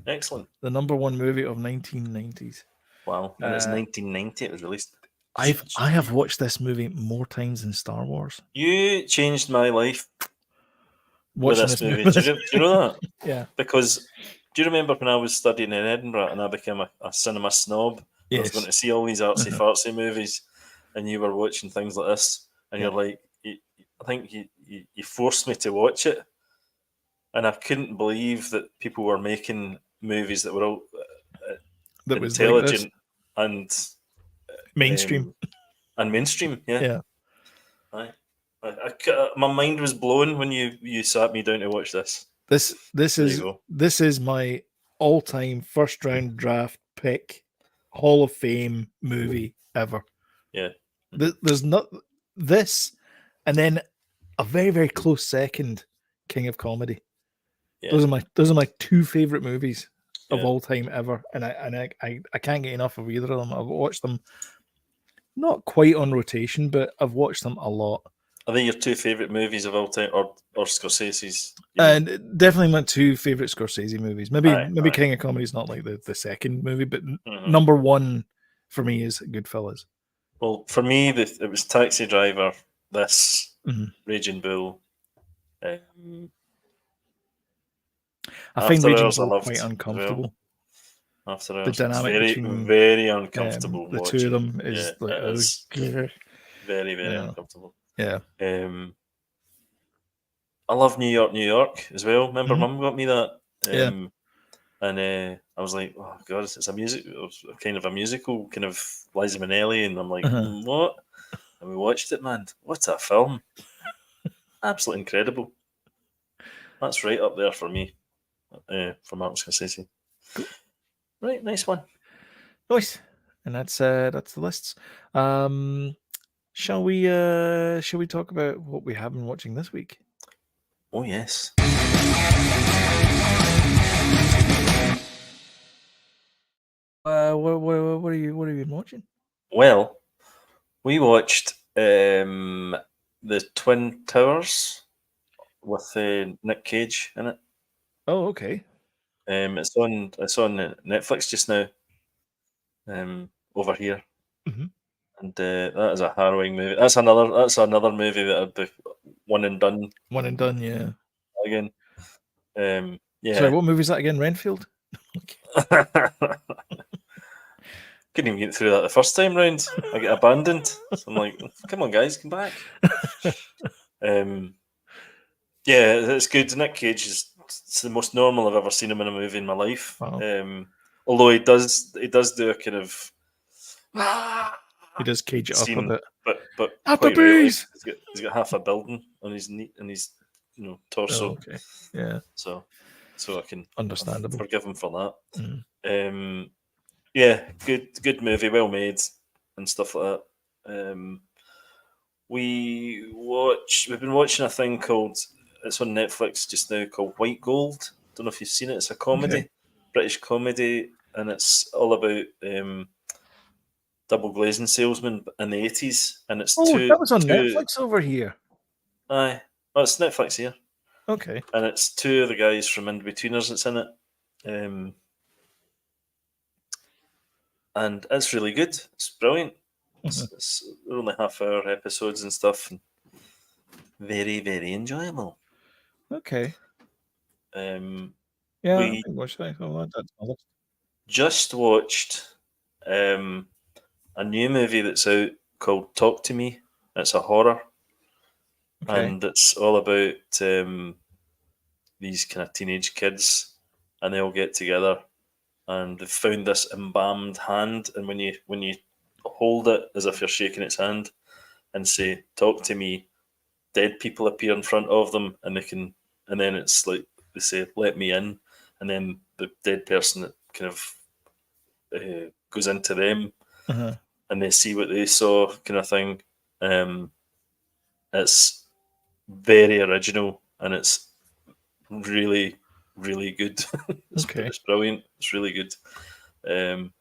Excellent. The number one movie of 1990s. Wow. And it's 1990 it was released. I have watched this movie more times than Star Wars. You changed my life with Watching this movie. Do you know that? Yeah. Because do you remember when I was studying in Edinburgh and I became a cinema snob? I was Yes. going to see all these artsy fartsy movies, and you were watching things like this, and you're like, I think you forced me to watch it, and I couldn't believe that people were making movies that were all that was intelligent like and mainstream. And mainstream, yeah. Yeah. My mind was blown when you sat me down to watch this. This is my all-time first round draft pick, Hall of Fame movie ever. Yeah. There's not this, and then a very, very close second, King of Comedy. Yeah. Those are my two favorite movies of all time ever, and I can't get enough of either of them. I've watched them not quite on rotation, but I've watched them a lot. Are they your two favorite movies of all time, or Scorsese's? And definitely my two favorite Scorsese movies. Maybe Aye. King of Comedy is not like the second movie, but number one for me is Goodfellas. Well, for me, it was Taxi Driver, this, Raging Bull. I find Raging Bull quite uncomfortable. After the dynamic very, between very uncomfortable. the two of them is very, very uncomfortable. Yeah. I love New York as well. Remember, Mum got me that. And I was like, oh god, it's kind of a musical, kind of Liza Minnelli, and I'm like, what? And we watched it, man. What a film! Absolutely incredible. That's right up there for me, for Martin Scorsese. Cool. Right, nice one. Nice, and that's the lists. Shall we talk about what we have been watching this week? Oh yes. What have you been watching? Well, we watched the Twin Towers with Nick Cage in it. Oh, okay. It's on Netflix just now. Over here, and that is a harrowing movie. That's another movie that I'd be one and done. One and done, yeah. Again, yeah. Sorry, what movie is that again? Renfield. Couldn't even get through that the first time round. I get abandoned. So I'm like, come on, guys, come back. Yeah, it's good. Nick Cage it's the most normal I've ever seen him in a movie in my life. Wow. Although he does do a kind of he does cage it up a bit. But quite rarely, he's got half a building on his knee and his torso. Oh, okay. Yeah. So I can understandable forgive him for that. Yeah, good movie, well made and stuff like that. We've been watching a thing called, it's on Netflix just now, called White Gold. Don't know if you've seen it. It's a comedy, British comedy, and it's all about double glazing salesman in the 80s, and it's that was on Netflix over here. Aye, well, it's Netflix here. Okay, and it's two of the guys from In-Betweeners that's in it, and it's really good. It's brilliant. It's only half-hour episodes and stuff, and very, very enjoyable. Okay. We just watched a new movie that's out called Talk to Me. It's a horror, and it's all about these kind of teenage kids, and they all get together, and they've found this embalmed hand, and when you hold it as if you're shaking its hand and say "Talk to me," dead people appear in front of them, and then it's like they say "Let me in," and then the dead person kind of goes into them, and they see what they saw, kind of thing. It's very original, and it's really, really good. It's brilliant. It's really good.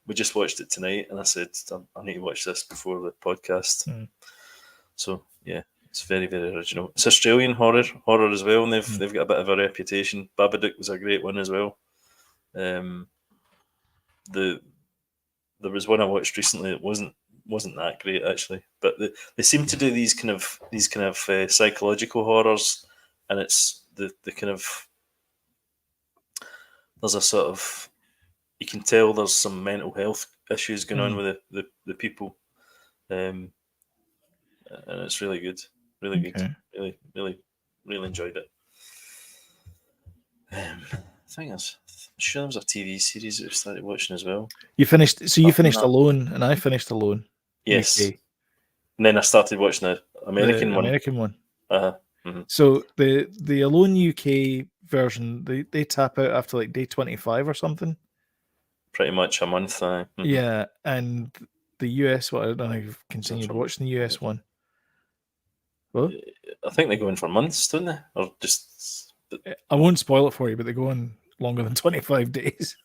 We just watched it tonight, and I said I need to watch this before the podcast. So yeah, it's very, very original. It's Australian horror as well, and they've got a bit of a reputation. Babadook was a great one as well. There was one I watched recently that wasn't that great actually, but they seem to do these kind of psychological horrors, and it's the kind of, there's a sort of, you can tell there's some mental health issues going on with the people, and it's really good, really good, really enjoyed it. I think I'm sure there was a TV series that I started watching as well. You finished Alone, and I finished Alone. Yes. UK. And then I started watching the American one. Mm-hmm. So the Alone UK version, they tap out after like day 25 or something. Pretty much a month. Mm-hmm. Yeah, and the US one, I don't know if you've continued watching the US one. Well, I think they go in for months, don't they? Or just... I won't spoil it for you, but they go on longer than 25 days.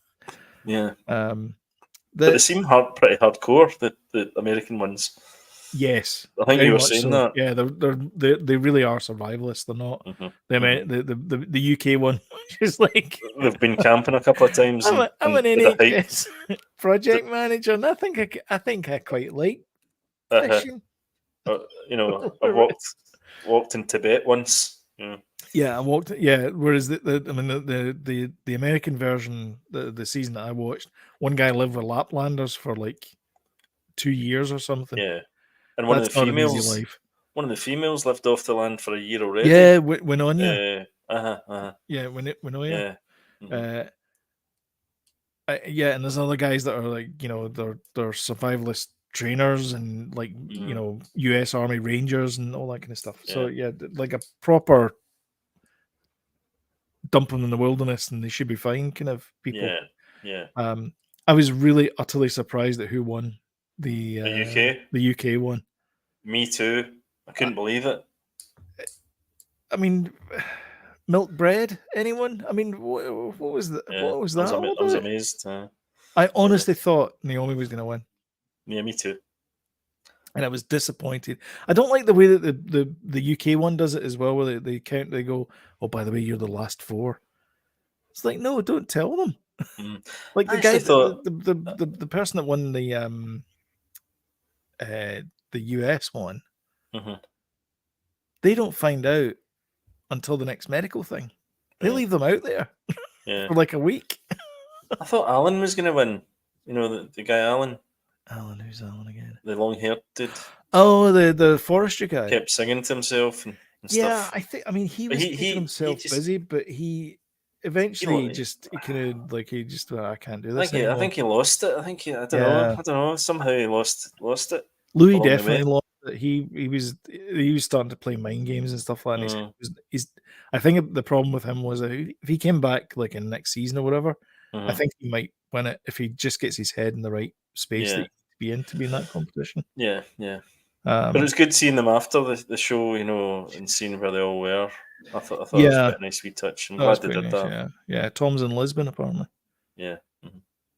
Yeah. But they seem pretty hardcore, the American ones. Yes, I think you were saying that. Yeah, they really are survivalists. They're not. The UK one is like they've been camping a couple of times. I'm an NHS project manager, and I think I quite like fishing. I walked in Tibet once. Yeah, I walked. Yeah, whereas the American version, the season that I watched, one guy lived with Laplanders for like 2 years or something. Yeah, and one of the females lived off the land for a year already. Yeah, Winonia. Yeah, Winonia. Yeah. Yeah, and there's other guys that are like, they're survivalist trainers and like US Army Rangers and all that kind of stuff. So yeah, like a proper dump them in the wilderness and they should be fine kind of people. Yeah. I was really utterly surprised at who won the UK one. Me too. I couldn't believe it. I mean, milk bread? Anyone? I mean, what was that? What was that? I was amazed. I honestly thought Naomi was going to win. Yeah, me too. And I was disappointed. I don't like the way that the UK one does it as well, where they count. They go, "Oh, by the way, you're the last 4." It's like, no, don't tell them. Like the guy, the person that won the US one, they don't find out until the next medical thing. They leave them out there for like a week. I thought Alan was going to win. The guy Alan. Alan, who's Alan again? The long-haired dude. Oh, the forestry guy. Kept singing to himself and stuff. I mean, he was keeping himself busy, but he eventually I can't do this anymore. I think he lost it. I don't know. Somehow he lost it. Louis definitely lost it. He was starting to play mind games and stuff like that. He's I think the problem with him was if he came back like in next season or whatever, I think he might win it if he just gets his head in the right space that he needs to be in that competition. Yeah. But it was good seeing them after the show, and seeing where they all were. I thought it was quite a nice wee touch. I'm glad they did that. Yeah. Tom's in Lisbon apparently. Yeah.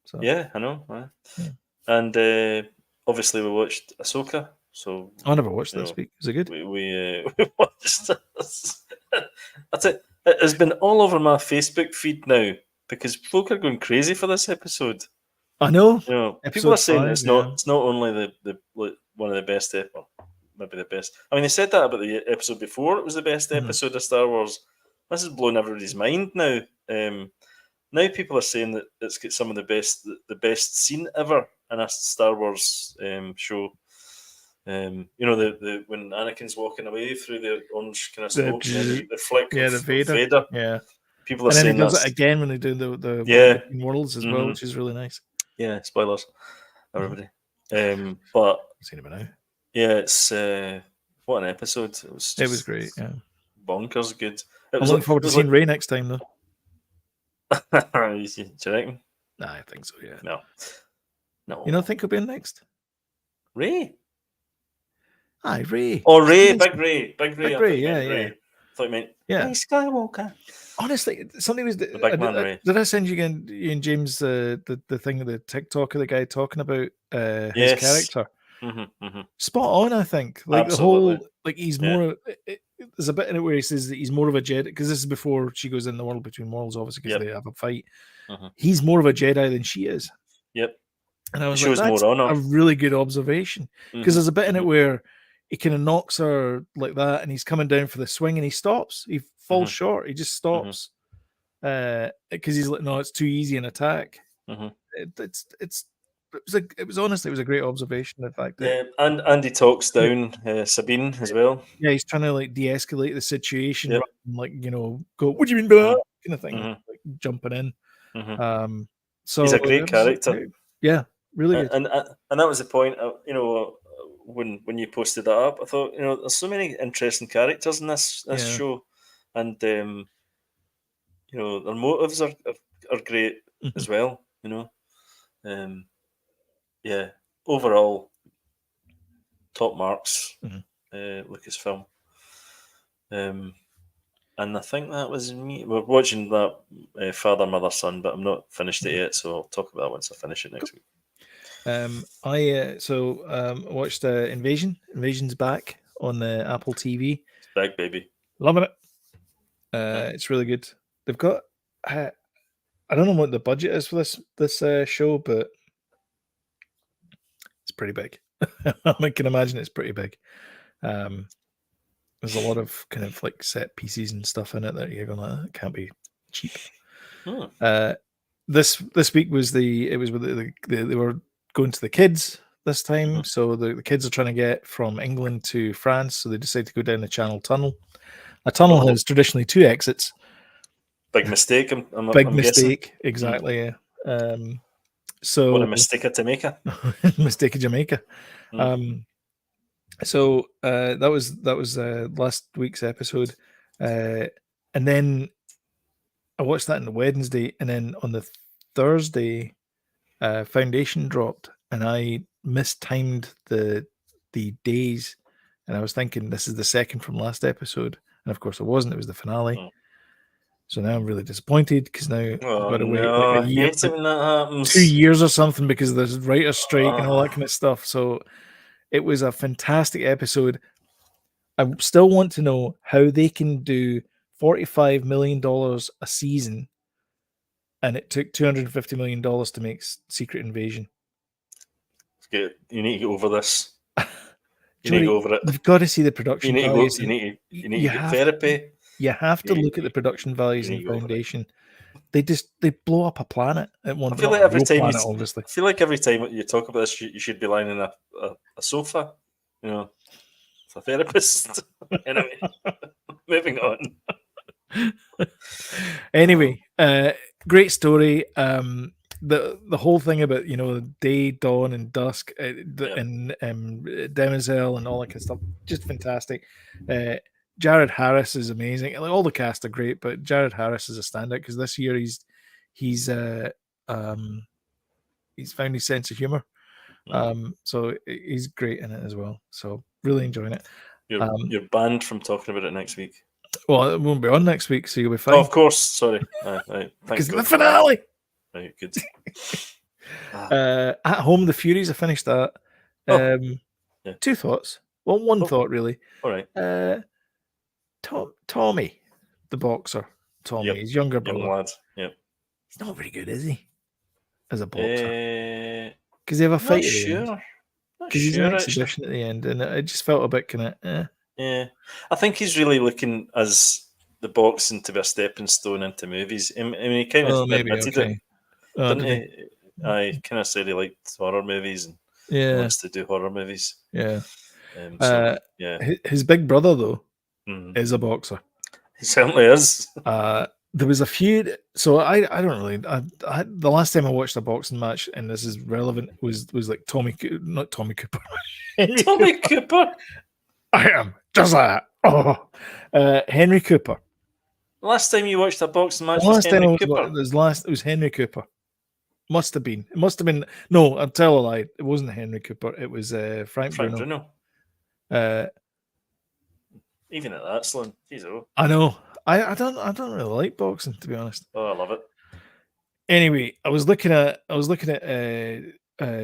So yeah, I know. Yeah. And obviously we watched Ahsoka. So I never watched this week. Is it good? We watched this. That's it. It has been all over my Facebook feed now because folk are going crazy for this episode. I know. People are saying it's not only the one of the best, maybe the best. I mean, they said that about the episode before. It was the best episode of Star Wars. This has blown everybody's mind now. Now people are saying that it's got some of the best scene ever, a Star Wars show. You know, the when Anakin's walking away through the orange kind of smoke, and then the flick the of Vader. Vader. Yeah. People are And then he saying does that's it again when they do the Yeah. Between Worlds as well, which is really nice. yeah. Spoilers, everybody. But I've seen it by now. yeah, it's what an episode. It was just great. Yeah. bonkers good. I'm looking forward to seeing Ray next time, though. Do you reckon? Nah, I think so. Yeah. No. You don't think he'll be in next? Ray? Aye, Ray. Oh, Ray, Nice. Big Ray. Big I thought Ray, you meant yeah. Ray. I thought you meant Yeah. Ray Skywalker. Honestly, something was. The big man, Ray. Did I send you again, Ian James, the thing of the TikTok of the guy talking about his Yes. character? Mm-hmm. Spot on, I think. Like Absolutely. the whole, like he's Yeah. more. There's a bit in it where he says that he's more of a Jedi, because this is before she goes in the world between worlds, obviously, because Yep. they have a fight. Mhm. He's more of a Jedi than she is. Yep. And I was Shows like, that's more honor. a really good observation, because Mhm. there's a bit in it where he kind of knocks her like that, and he's coming down for the swing, and he stops. He falls Mhm. short. He just stops because he's like, no, it's too easy an attack. Mhm. It was honestly, it was a great observation. In fact, that, Yeah, and he talks down Sabine as well. yeah, he's trying to like de-escalate the situation, Yep. rather than, like, go, what do you mean by that kind of thing, Mhm. like jumping in. Mhm. So He's a great it was character. great. Yeah, really good. And that was the point. You know, when you posted that up, I thought, you know, there's so many interesting characters in this Yeah. show, and you know, their motives are great as well. You know, yeah. Overall, top marks. Lucasfilm. And I think that was me. We're watching that Father, Mother, Son, but I'm not finished it yet, so I'll talk about that once I finish it next week. I watched Invasion. Invasion's back on the Apple TV. It's back, baby. Loving it. It's really good. They've got I don't know what the budget is for this show, but it's pretty big. I can imagine it's pretty big. There's a lot of kind of like set pieces and stuff in it that you're gonna, it can't be cheap. This week was they were going to the kids this time, so the kids are trying to get from England to France, so they decide to go down the Channel Tunnel. A tunnel has traditionally 2 exits. Big mistake. I'm Big guessing. mistake, exactly. Yeah. So what a mistake to make it. mistake of Jamaica. So that was last week's episode, and then I watched that on the Wednesday, and then on the Thursday, Foundation dropped, and I mistimed the days, and I was thinking this is the second from last episode, and of course it wasn't. It was the finale. So now I'm really disappointed, because now I've got to wait like a year, I hate it when that happens. 2 years or something, because there's writer's strike and all that kind of stuff. So it was a fantastic episode. I still want to know how they can do $45 million a season, and it took $250 million to make Secret Invasion. You need to get over this. You Jody, need to go over it. You've got to see the production values. You need to get therapy. You have to look at the production values in Foundation. They blow up a planet at one. I feel like every time obviously. I feel like every time you talk about this, you should be lying in a sofa, you know, for a therapist. Anyway, moving on. Anyway, great story. The whole thing about, you know, day, dawn, and dusk, and Demoiselle and all that kind of stuff, just fantastic. Jared Harris is amazing. Like, all the cast are great, but Jared Harris is a standout, because this year he's found his sense of humor. So he's great in it as well. So really enjoying it. You're banned from talking about it next week. Well, it won't be on next week, so you'll be fine. Oh, of course. Sorry. Because the finale. Right, good. At Home, the Furies, I finished that. Yeah. 2 thoughts. Well, one thought really. All right. Tommy, the boxer. Tommy, his younger brother. Young lad. Yeah. He's not very good, is he? As a boxer. Because they have a fight at the end. Because he's an exhibition at the end, and it just felt a bit kind of. Yeah, I think he's really looking as the boxing to be a stepping stone into movies. I mean, he kind of admitted it, didn't he? I kind of said he liked horror movies and Yeah, wants to do horror movies. yeah. So yeah, His big brother though Mhm. is a boxer. He certainly is. There was a feud. So I don't really. The last time I watched a boxing match, and this is relevant, was like not Tommy Cooper. Tommy Cooper. I am just like that. Oh, Henry Cooper. Last time you watched a boxing match The was last time Henry Cooper. it was Henry Cooper. Must have been. It must have been. No, I'll tell a lie. It wasn't Henry Cooper. It was Frank Bruno. Even at that, Sloan. Jeez, oh. I know. I don't really like boxing, to be honest. Oh, I love it. Anyway, I was looking at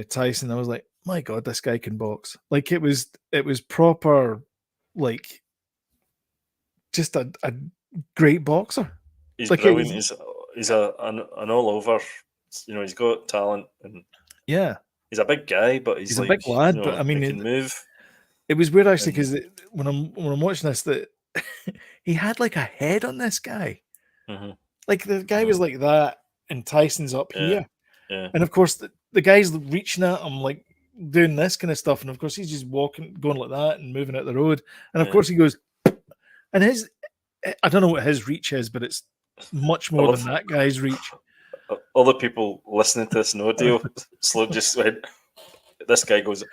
Tyson. I was like, my God, this guy can box. Like it was proper, like just a great boxer. He's Like brilliant. He's an all over. You know, he's got talent and yeah, he's a big guy, but he's a like, big lad. you know, But I mean, he can move. It was weird actually because when I'm watching this, that he had like a head on this guy. Mm-hmm. Like the guy was like that, and Tyson's up here. Yeah. And of course, the guy's reaching at him, like doing this kind of stuff. And of course, he's just going like that and moving at the road. And of course, he goes, and I don't know what his reach is, but it's much more than that guy's reach. Other people listening to this in audio, Sloan just went, this guy goes.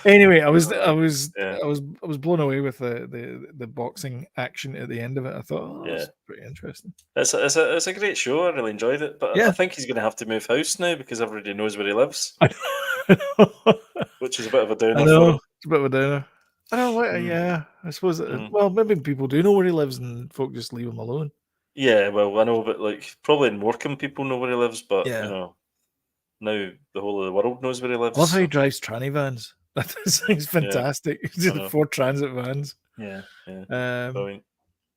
Anyway, I was blown away with the boxing action at the end of it. I thought, that's pretty interesting. It's a great show. I really enjoyed it, but I think he's going to have to move house now because everybody knows where he lives, which is a bit of a downer. For him. It's a bit of a downer. I don't know. Yeah, I suppose. Well, maybe people do know where he lives, and folk just leave him alone. Yeah, well, I know, but like probably in Morecambe, people know where he lives, but you know, now the whole of the world knows where he lives. I love how he drives tranny vans. That's fantastic. He's in 4 transit vans. Yeah. Brilliant.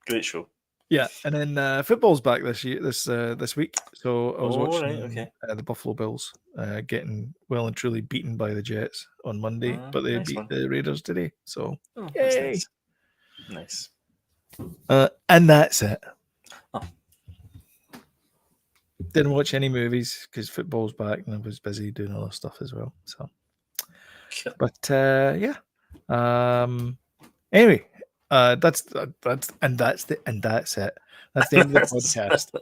Great show. Yeah, and then football's back this week. So I was watching the Buffalo Bills getting well and truly beaten by the Jets on Monday, but they beat the Raiders today. So yay! Nice. And that's it. Oh. Didn't watch any movies because football's back, and I was busy doing other stuff as well. So, but yeah. Anyway. That's it. That's the end of the podcast.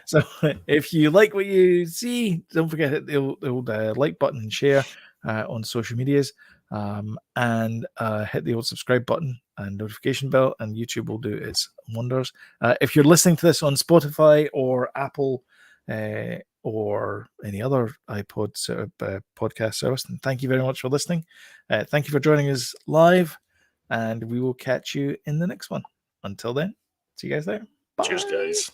So if you like what you see, don't forget to hit the old like button and share on social medias, and hit the old subscribe button and notification bell, and YouTube will do its wonders. If you're listening to this on Spotify or Apple or any other iPod podcast service, then thank you very much for listening. Thank you for joining us live. And we will catch you in the next one. Until then, see you guys there. Bye. Cheers, guys.